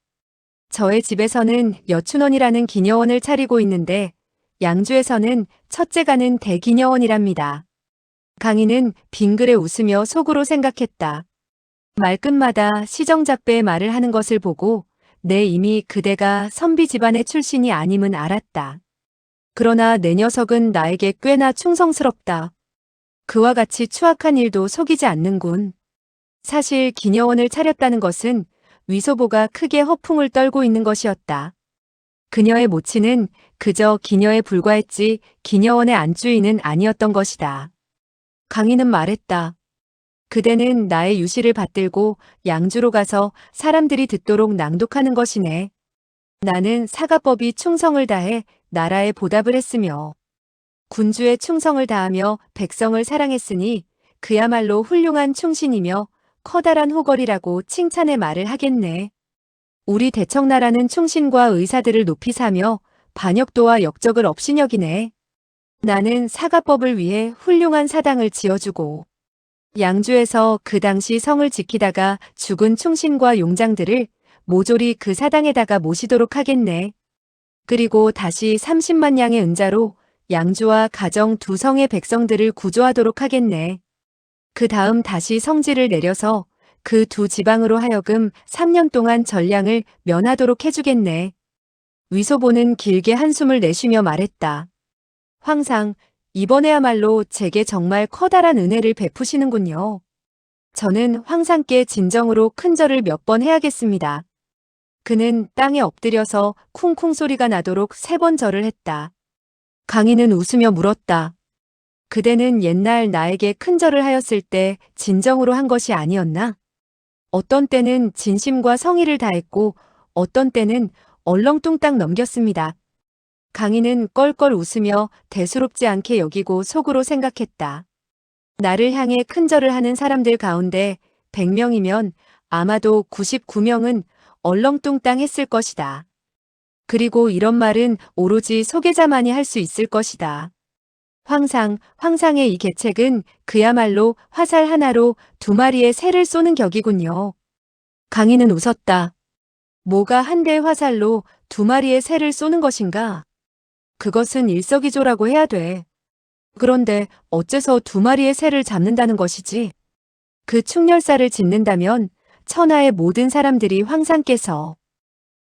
저의 집에서는 여춘원이라는 기녀원을 차리고 있는데 양주에서는 첫째가는 대기녀원이랍니다. 강희는 빙그레 웃으며 속으로 생각했다. 말끝마다 시정잡배의 말을 하는 것을 보고 내 이미 그대가 선비 집안의 출신이 아님은 알았다. 그러나 내 녀석은 나에게 꽤나 충성스럽다. 그와 같이 추악한 일도 속이지 않는군. 사실 기녀원을 차렸다는 것은 위소보가 크게 허풍을 떨고 있는 것이었다. 그녀의 모친은 그저 기녀에 불과했지 기녀원의 안주인은 아니었던 것이다. 강희는 말했다. 그대는 나의 유시를 받들고 양주로 가서 사람들이 듣도록 낭독하는 것이네. 나는 사가법이 충성을 다해 나라에 보답을 했으며 군주의 충성을 다하며 백성을 사랑했으니 그야말로 훌륭한 충신이며 커다란 호걸이라고 칭찬의 말을 하겠네. 우리 대청나라는 충신과 의사들을 높이 사며 반역도와 역적을 업신여기네. 나는 사가법을 위해 훌륭한 사당을 지어주고 양주에서 그 당시 성을 지키다가 죽은 충신과 용장들을 모조리 그 사당에다가 모시도록 하겠네. 그리고 다시 30만 양의 은자로 양주와 가정 두 성의 백성들을 구조하도록 하겠네. 그 다음 다시 성지를 내려서 그 두 지방으로 하여금 3년 동안 전량을 면하도록 해주겠네. 위소보는 길게 한숨을 내쉬며 말했다. 황상, 이번에야말로 제게 정말 커다란 은혜를 베푸시는군요. 저는 황상께 진정으로 큰 절을 몇 번 해야겠습니다. 그는 땅에 엎드려서 쿵쿵 소리가 나도록 3번 절을 했다. 강희는 웃으며 물었다. 그대는 옛날 나에게 큰 절을 하였을 때 진정으로 한 것이 아니었나? 어떤 때는 진심과 성의를 다했고 어떤 때는 얼렁뚱땅 넘겼습니다. 강희는 껄껄 웃으며 대수롭지 않게 여기고 속으로 생각했다. 나를 향해 큰 절을 하는 사람들 가운데 100명이면 아마도 99명은 얼렁뚱땅 했을 것이다. 그리고 이런 말은 오로지 소개자만이 할 수 있을 것이다. 황상의 이 계책은 그야말로 화살 하나로 2마리의 새를 쏘는 격이군요. 강희는 웃었다. 뭐가 한 대의 화살로 2마리의 새를 쏘는 것인가? 그것은 일석이조라고 해야 돼. 그런데 어째서 2마리의 새를 잡는다는 것이지? 그 충렬사를 짓는다면 천하의 모든 사람들이 황상께서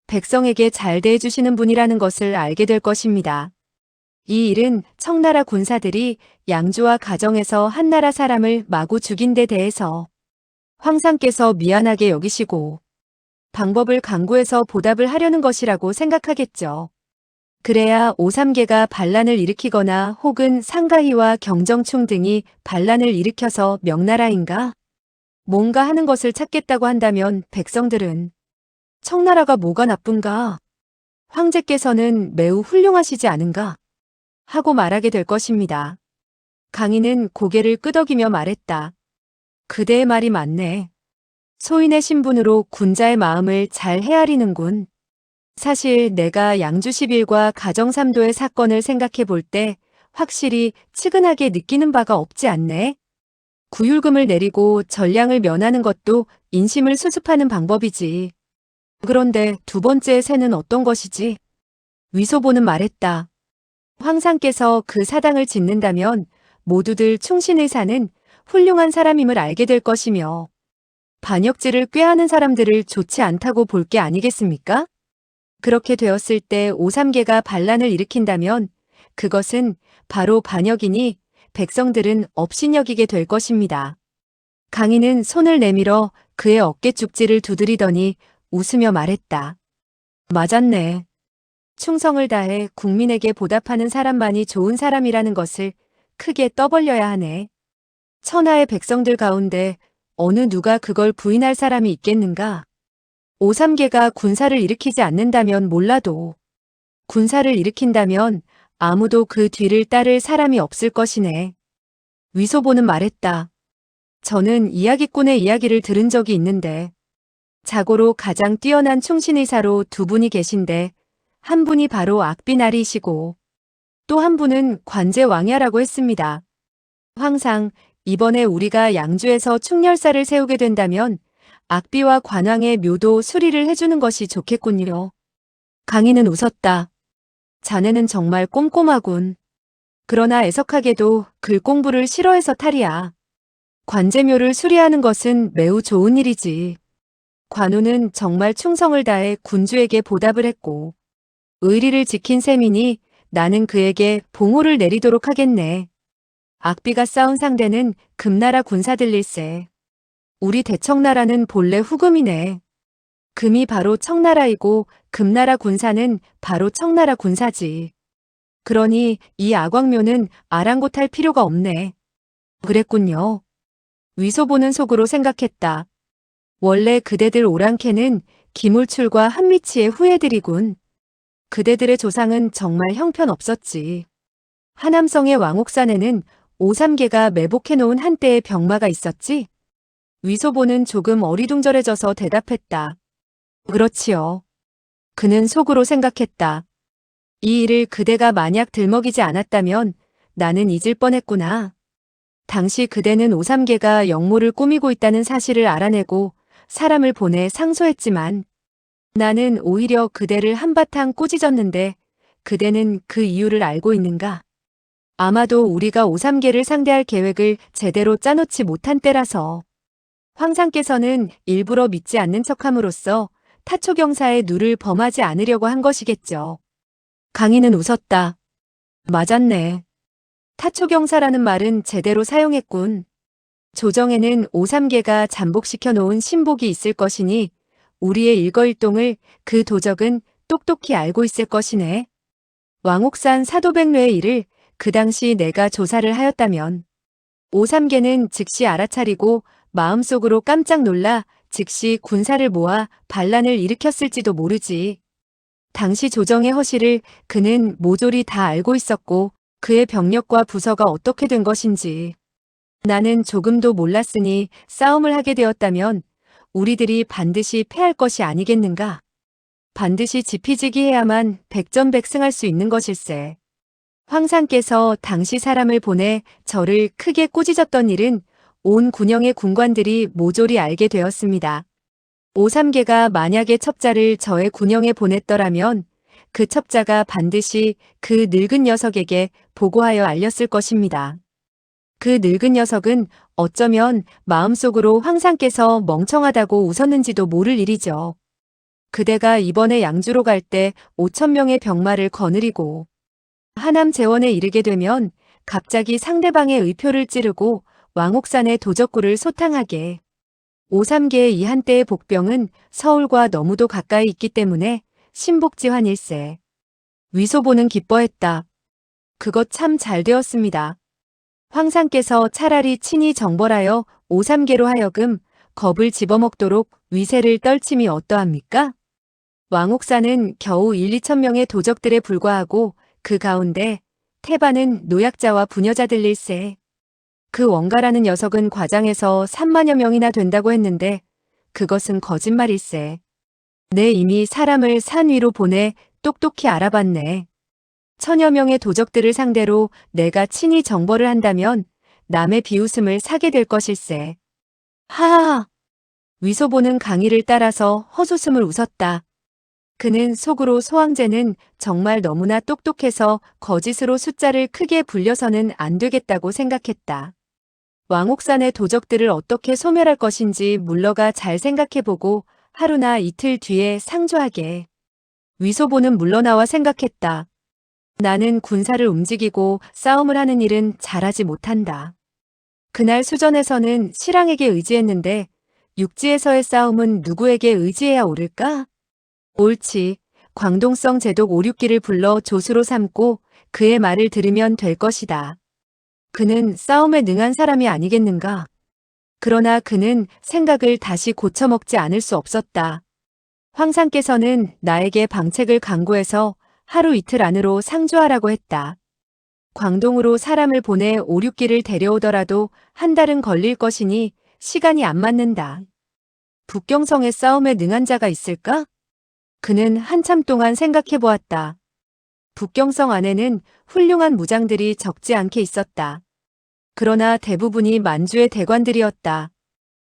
백성에게 잘 대해주시는 분이라는 것을 알게 될 것입니다. 이 일은 청나라 군사들이 양주와 가정에서 한나라 사람을 마구 죽인 데 대해서 황상께서 미안하게 여기시고 방법을 강구해서 보답을 하려는 것이라고 생각하겠죠. 그래야 오삼계가 반란을 일으키거나 혹은 상가희와 경정충 등이 반란을 일으켜서 명나라인가? 뭔가 하는 것을 찾겠다고 한다면 백성들은 청나라가 뭐가 나쁜가? 황제께서는 매우 훌륭하시지 않은가? 하고 말하게 될 것입니다. 강희는 고개를 끄덕이며 말했다. 그대의 말이 맞네. 소인의 신분으로 군자의 마음을 잘 헤아리는군. 사실 내가 양주 10일과 가정 3도의 사건을 생각해 볼 때 확실히 측은하게 느끼는 바가 없지 않네. 구율금을 내리고 전량을 면하는 것도 인심을 수습하는 방법이지. 그런데 두 번째의 새는 어떤 것이지? 위소보는 말했다. 황상께서 그 사당을 짓는다면 모두들 충신의사는 훌륭한 사람임을 알게 될 것이며 반역질을 꾀하는 사람들을 좋지 않다고 볼 게 아니겠습니까? 그렇게 되었을 때 오삼계가 반란을 일으킨다면 그것은 바로 반역이니 백성들은 업신여기게 될 것입니다. 강희는 손을 내밀어 그의 어깨 쪽지를 두드리더니 웃으며 말했다. 맞았네. 충성을 다해 국민에게 보답하는 사람만이 좋은 사람이라는 것을 크게 떠벌려야 하네. 천하의 백성들 가운데 어느 누가 그걸 부인할 사람이 있겠는가? 오삼계가 군사를 일으키지 않는다면 몰라도 군사를 일으킨다면 아무도 그 뒤를 따를 사람이 없을 것이네. 위소보는 말했다. 저는 이야기꾼의 이야기를 들은 적이 있는데 자고로 가장 뛰어난 충신의사로 2분이 계신데 한 분이 바로 악비나리이시고 또 한 분은 관제왕야라고 했습니다. 황상, 이번에 우리가 양주에서 충렬사를 세우게 된다면 악비와 관왕의 묘도 수리를 해주는 것이 좋겠군요. 강희는 웃었다. 자네는 정말 꼼꼼하군. 그러나 애석하게도 글 공부를 싫어해서 탈이야. 관제묘를 수리하는 것은 매우 좋은 일이지. 관우는 정말 충성을 다해 군주에게 보답을 했고, 의리를 지킨 셈이니 나는 그에게 봉호를 내리도록 하겠네. 악비가 싸운 상대는 금나라 군사들일세. 우리 대청나라는 본래 후금이네. 금이 바로 청나라이고 금나라 군사는 바로 청나라 군사지. 그러니 이 아광묘는 아랑곳할 필요가 없네. 그랬군요. 위소보는 속으로 생각했다. 원래 그대들 오랑캐는 기물출과 한미치의 후예들이군. 그대들의 조상은 정말 형편없었지. 하남성의 왕옥산에는 오삼계가 매복해놓은 한때의 병마가 있었지? 위소보는 조금 어리둥절해져서 대답했다. 그렇지요. 그는 속으로 생각했다. 이 일을 그대가 만약 들먹이지 않았다면 나는 잊을 뻔했구나. 당시 그대는 오삼계가 역모를 꾸미고 있다는 사실을 알아내고 사람을 보내 상소했지만 나는 오히려 그대를 한바탕 꾸짖었는데 그대는 그 이유를 알고 있는가? 아마도 우리가 오삼계를 상대할 계획을 제대로 짜놓지 못한 때라서 황상께서는 일부러 믿지 않는 척함으로써 타초경사의 누를 범하지 않으려고 한 것이겠죠. 강희는 웃었다. 맞았네. 타초경사라는 말은 제대로 사용했군. 조정에는 오삼계가 잠복시켜 놓은 신복이 있을 것이니 우리의 일거일동을 그 도적은 똑똑히 알고 있을 것이네. 왕옥산 사도백례의 일을 그 당시 내가 조사를 하였다면 오삼계는 즉시 알아차리고 마음속으로 깜짝 놀라 즉시 군사를 모아 반란을 일으켰을지도 모르지. 당시 조정의 허실을 그는 모조리 다 알고 있었고 그의 병력과 부서가 어떻게 된 것인지 나는 조금도 몰랐으니 싸움을 하게 되었다면 우리들이 반드시 패할 것이 아니겠는가? 반드시 지피지기해야만 백전백승할 수 있는 것일세. 황상께서 당시 사람을 보내 저를 크게 꾸짖었던 일은 온 군영의 군관들이 모조리 알게 되었습니다. 오삼계가 만약에 첩자를 저의 군영에 보냈더라면 그 첩자가 반드시 그 늙은 녀석에게 보고하여 알렸을 것입니다. 그 늙은 녀석은 어쩌면 마음속으로 황상께서 멍청하다고 웃었는지도 모를 일이죠. 그대가 이번에 양주로 갈 때 5,000명의 병마를 거느리고 하남 재원에 이르게 되면 갑자기 상대방의 의표를 찌르고 왕옥산의 도적구를 소탕하게. 오삼계의 이 한때의 복병은 서울과 너무도 가까이 있기 때문에 신복지환일세. 위소보는 기뻐했다. 그것 참 잘 되었습니다. 황상께서 차라리 친히 정벌하여 오삼계로 하여금 겁을 집어먹도록 위세를 떨침이 어떠합니까? 왕옥산은 겨우 1-2천 명의 도적들에 불과하고 그 가운데 태반은 노약자와 부녀자들일세. 그 원가라는 녀석은 과장해서 3만여 명이나 된다고 했는데 그것은 거짓말일세. 내 이미 사람을 산 위로 보내 똑똑히 알아봤네. 1,000여 명의 도적들을 상대로 내가 친히 정벌을 한다면 남의 비웃음을 사게 될 것일세. 하하하. 위소보는 강희를 따라서 헛웃음을 웃었다. 그는 속으로 소황제는 정말 너무나 똑똑해서 거짓으로 숫자를 크게 불려서는 안 되겠다고 생각했다. 왕옥산의 도적들을 어떻게 소멸할 것인지 물러가 잘 생각해보고 하루나 이틀 뒤에 상조하게. 위소보는 물러나와 생각했다. 나는 군사를 움직이고 싸움을 하는 일은 잘하지 못한다. 그날 수전에서는 실랑에게 의지했는데 육지에서의 싸움은 누구에게 의지해야 옳을까? 옳지. 광동성 제독 오륙기를 불러 조수로 삼고 그의 말을 들으면 될 것이다. 그는 싸움에 능한 사람이 아니겠는가? 그러나 그는 생각을 다시 고쳐먹지 않을 수 없었다. 황상께서는 나에게 방책을 강구해서 하루 이틀 안으로 상주하라고 했다. 광동으로 사람을 보내 오륙기를 데려오더라도 한 달은 걸릴 것이니 시간이 안 맞는다. 북경성의 싸움에 능한 자가 있을까? 그는 한참 동안 생각해 보았다. 북경성 안에는 훌륭한 무장들이 적지 않게 있었다. 그러나 대부분이 만주의 대관들이었다.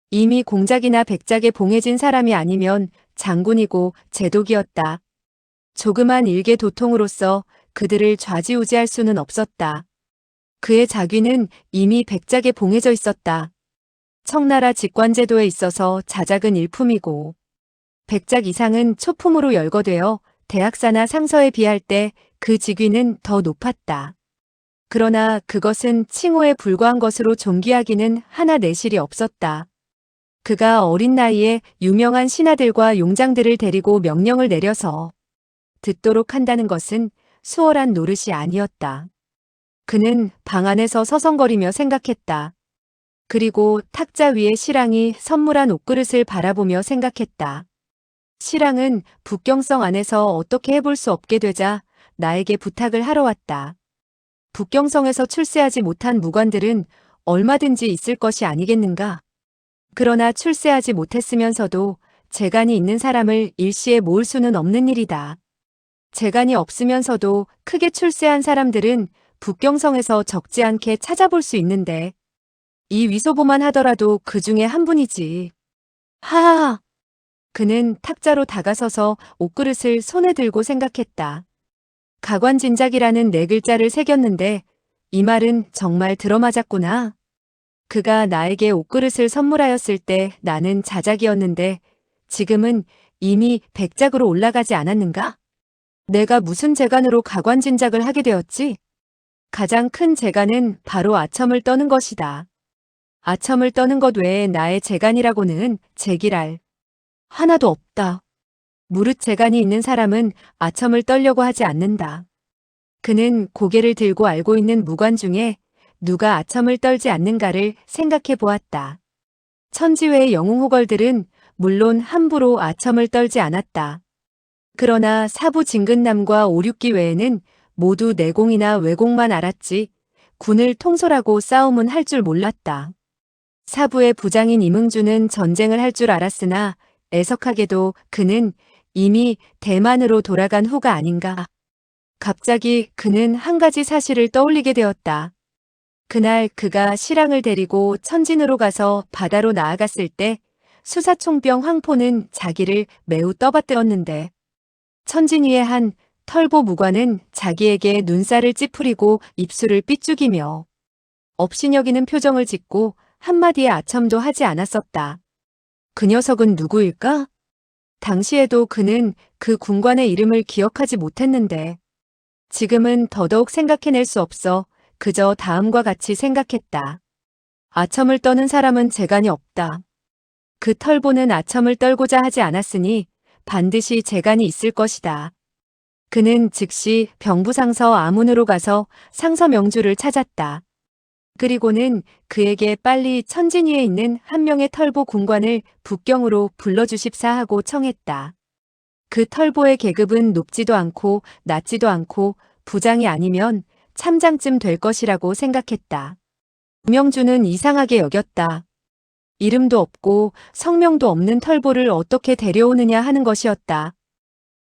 이미 공작이나 백작에 봉해진 사람이 아니면 장군이고 제독이었다. 조그만 일개 도통으로서 그들을 좌지우지할 수는 없었다. 그의 자귀는 이미 백작에 봉해져 있었다. 청나라 직관제도에 있어서 자작은 일품이고 백작 이상은 초품으로 열거되어 대학사나 상서에 비할 때 그 직위는 더 높았다. 그러나 그것은 칭호에 불과한 것으로 존귀하기는 하나 내실이 없었다. 그가 어린 나이에 유명한 신하들과 용장들을 데리고 명령을 내려서 듣도록 한다는 것은 수월한 노릇이 아니었다. 그는 방 안에서 서성거리며 생각했다. 그리고 탁자 위에 시랑이 선물한 옷그릇을 바라보며 생각했다. 시랑은 북경성 안에서 어떻게 해볼 수 없게 되자 나에게 부탁을 하러 왔다. 북경성에서 출세하지 못한 무관들은 얼마든지 있을 것이 아니겠는가? 그러나 출세하지 못했으면서도 재간이 있는 사람을 일시에 모을 수는 없는 일이다. 재간이 없으면서도 크게 출세한 사람들은 북경성에서 적지 않게 찾아볼 수 있는데 이 위소보만 하더라도 그 중에 한 분이지. 하하하. 그는 탁자로 다가서서 옷그릇을 손에 들고 생각했다. 가관진작이라는 네 글자를 새겼는데 이 말은 정말 들어맞았구나. 그가 나에게 옷그릇을 선물하였을 때 나는 자작이었는데 지금은 이미 백작으로 올라가지 않았는가? 내가 무슨 재간으로 가관진작을 하게 되었지? 가장 큰 재간은 바로 아첨을 떠는 것이다. 아첨을 떠는 것 외에 나의 재간이라고는 재기랄 하나도 없다. 무릇 재간이 있는 사람은 아첨을 떨려고 하지 않는다. 그는 고개를 들고 알고 있는 무관 중에 누가 아첨을 떨지 않는가를 생각해 보았다. 천지외의 영웅호걸들은 물론 함부로 아첨을 떨지 않았다. 그러나 사부 진근남과 오륙기 외에는 모두 내공이나 외공만 알았지 군을 통솔하고 싸움은 할 줄 몰랐다. 사부의 부장인 임응주는 전쟁을 할 줄 알았으나 애석하게도 그는 이미 대만으로 돌아간 후가 아닌가. 갑자기 그는 한 가지 사실을 떠올리게 되었다. 그날 그가 시랑을 데리고 천진으로 가서 바다로 나아갔을 때 수사총병 황포는 자기를 매우 떠받들었는데 천진위의 한 털보 무관은 자기에게 눈살을 찌푸리고 입술을 삐죽이며 업신여기는 표정을 짓고 한마디의 아첨도 하지 않았었다. 그 녀석은 누구일까? 당시에도 그는 그 군관의 이름을 기억하지 못했는데 지금은 더더욱 생각해낼 수 없어 그저 다음과 같이 생각했다. 아첨을 떠는 사람은 재간이 없다. 그 털보는 아첨을 떨고자 하지 않았으니 반드시 재간이 있을 것이다. 그는 즉시 병부상서 아문으로 가서 상서 명주를 찾았다. 그리고는 그에게 빨리 천진위에 있는 한 명의 털보 군관을 북경으로 불러주십사 하고 청했다. 그 털보의 계급은 높지도 않고 낮지도 않고 부장이 아니면 참장쯤 될 것이라고 생각했다. 명주는 이상하게 여겼다. 이름도 없고 성명도 없는 털보를 어떻게 데려오느냐 하는 것이었다.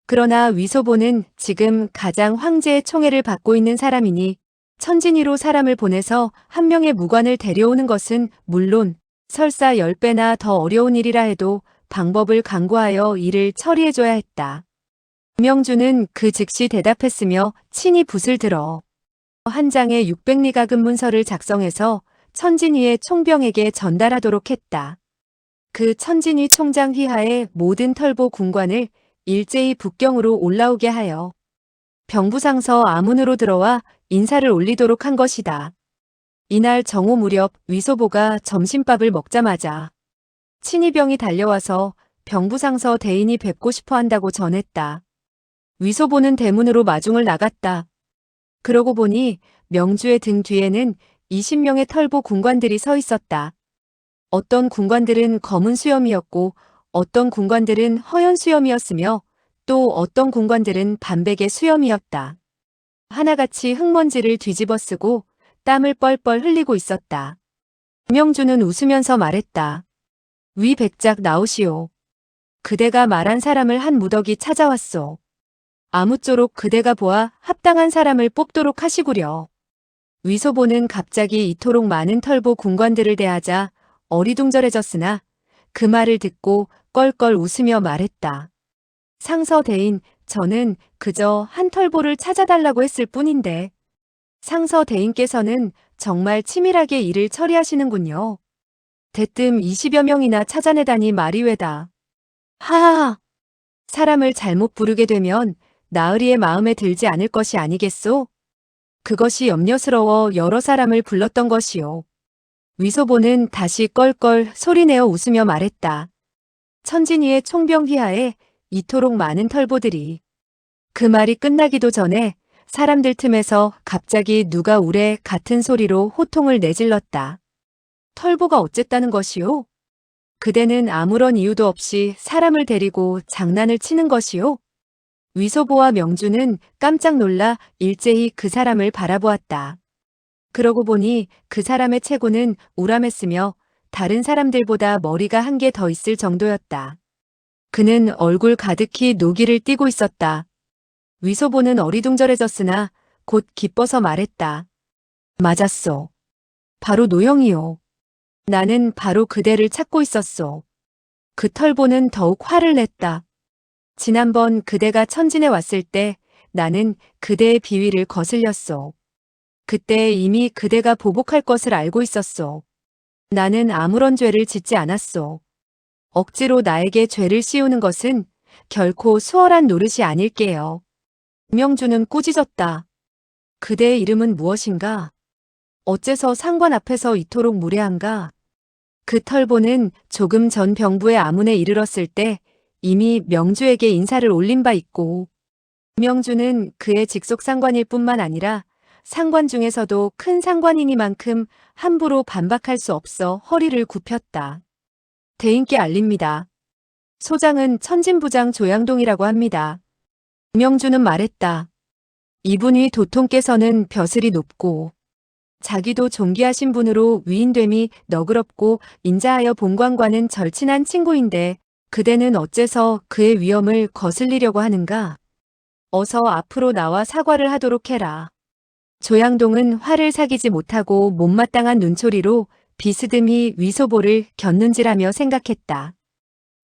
그러나 위소보는 지금 가장 황제의 총애를 받고 있는 사람이니 천진위로 사람을 보내서 한 명의 무관을 데려오는 것은 물론 설사 10배나 더 어려운 일이라 해도 방법을 강구하여 이를 처리해줘야 했다. 김영주는 그 즉시 대답했으며 친히 붓을 들어 한 장의 600리가 금 문서를 작성해서 천진위의 총병에게 전달하도록 했다. 그 천진위 총장 휘하에 모든 털보 군관을 일제히 북경으로 올라오게 하여 병부상서 아문으로 들어와 인사를 올리도록 한 것이다. 이날 정오 무렵 위소보가 점심밥을 먹자마자 친위병이 달려와서 병부상서 대인이 뵙고 싶어 한다고 전했다. 위소보는 대문으로 마중을 나갔다. 그러고 보니 명주의 등 뒤에는 20명의 털보 군관들이 서 있었다. 어떤 군관들은 검은 수염이었고 어떤 군관들은 허연 수염이었으며 또 어떤 군관들은 반백의 수염이었다. 하나같이 흙먼지를 뒤집어 쓰고 땀을 뻘뻘 흘리고 있었다. 김영주는 웃으면서 말했다. 위 백작 나오시오. 그대가 말한 사람을 한 무더기 찾아왔소. 아무쪼록 그대가 보아 합당한 사람을 뽑도록 하시구려. 위소보는 갑자기 이토록 많은 털보 군관들을 대하자 어리둥절해졌으나 그 말을 듣고 껄껄 웃으며 말했다. 상서 대인 저는 그저 한 털보를 찾아달라고 했을 뿐인데 상서 대인께서는 정말 치밀하게 일을 처리하시는군요. 대뜸 20여 명이나 찾아내다니 말이 왜다. 하하하. 사람을 잘못 부르게 되면 나으리의 마음에 들지 않을 것이 아니겠소? 그것이 염려스러워 여러 사람을 불렀던 것이요. 위소보는 다시 껄껄 소리내어 웃으며 말했다. 천진이의 총병 휘하에 이토록 많은 털보들이. 그 말이 끝나기도 전에 사람들 틈에서 갑자기 누가 우레 같은 소리로 호통을 내질렀다. 털보가 어쨌다는 것이요? 그대는 아무런 이유도 없이 사람을 데리고 장난을 치는 것이요? 위소보와 명주는 깜짝 놀라 일제히 그 사람을 바라보았다. 그러고 보니 그 사람의 체구는 우람했으며 다른 사람들보다 머리가 한 개 더 있을 정도였다. 그는 얼굴 가득히 노기를 띠고 있었다. 위소보는 어리둥절해졌으나 곧 기뻐서 말했다. 맞았소. 바로 노영이요. 나는 바로 그대를 찾고 있었소. 그 털보는 더욱 화를 냈다. 지난번 그대가 천진에 왔을 때 나는 그대의 비위를 거슬렸소. 그때 이미 그대가 보복할 것을 알고 있었소. 나는 아무런 죄를 짓지 않았소. 억지로 나에게 죄를 씌우는 것은 결코 수월한 노릇이 아닐게요. 명주는 꾸짖었다. 그대의 이름은 무엇인가? 어째서 상관 앞에서 이토록 무례한가? 그 털보는 조금 전 병부의 아문에 이르렀을 때 이미 명주에게 인사를 올린 바 있고, 명주는 그의 직속 상관일 뿐만 아니라 상관 중에서도 큰 상관이니만큼 함부로 반박할 수 없어 허리를 굽혔다. 대인께 알립니다. 소장은 천진부장 조양동이라고 합니다. 명주는 말했다. 이분이 도통께서는 벼슬이 높고 자기도 존귀하신 분으로 위인됨이 너그럽고 인자하여 본관과는 절친한 친구인데 그대는 어째서 그의 위엄을 거슬리려고 하는가? 어서 앞으로 나와 사과를 하도록 해라. 조양동은 화를 사귀지 못하고 못마땅한 눈초리로 비스듬히 위소보를 곁눈질하며 생각했다.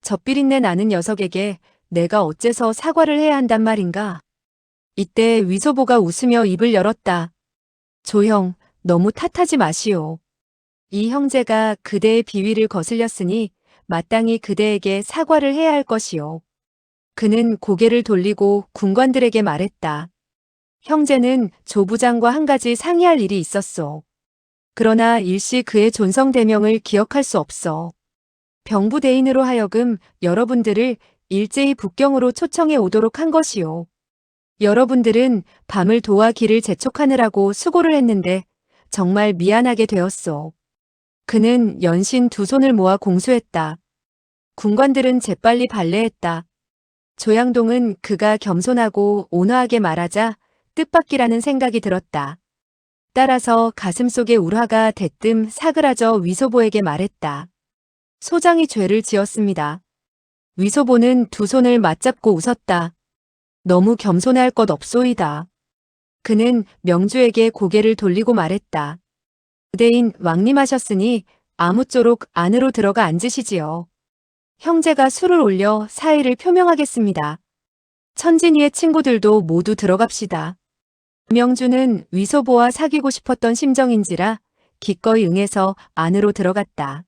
젖비린내 나는 녀석에게 내가 어째서 사과를 해야 한단 말인가? 이때 위소보가 웃으며 입을 열었다. 조형, 너무 탓하지 마시오. 이 형제가 그대의 비위를 거슬렸으니 마땅히 그대에게 사과를 해야 할 것이오. 그는 고개를 돌리고 군관들에게 말했다. 형제는 조부장과 한 가지 상의할 일이 있었소. 그러나 일시 그의 존성대명을 기억할 수 없어. 병부대인으로 하여금 여러분들을 일제히 북경으로 초청해 오도록 한 것이오. 여러분들은 밤을 도와 길을 재촉하느라고 수고를 했는데 정말 미안하게 되었소. 그는 연신 두 손을 모아 공수했다. 군관들은 재빨리 발례했다. 조양동은 그가 겸손하고 온화하게 말하자 뜻밖이라는 생각이 들었다. 따라서 가슴속의 울화가 대뜸 사그라져 위소보에게 말했다. 소장이 죄를 지었습니다. 위소보는 두 손을 맞잡고 웃었다. 너무 겸손할 것 없소이다. 그는 명주에게 고개를 돌리고 말했다. 의대인 왕림하셨으니 아무쪼록 안으로 들어가 앉으시지요. 형제가 술을 올려 사의를 표명하겠습니다. 천진이의 친구들도 모두 들어갑시다. 명주는 위소보와 사귀고 싶었던 심정인지라 기꺼이 응해서 안으로 들어갔다.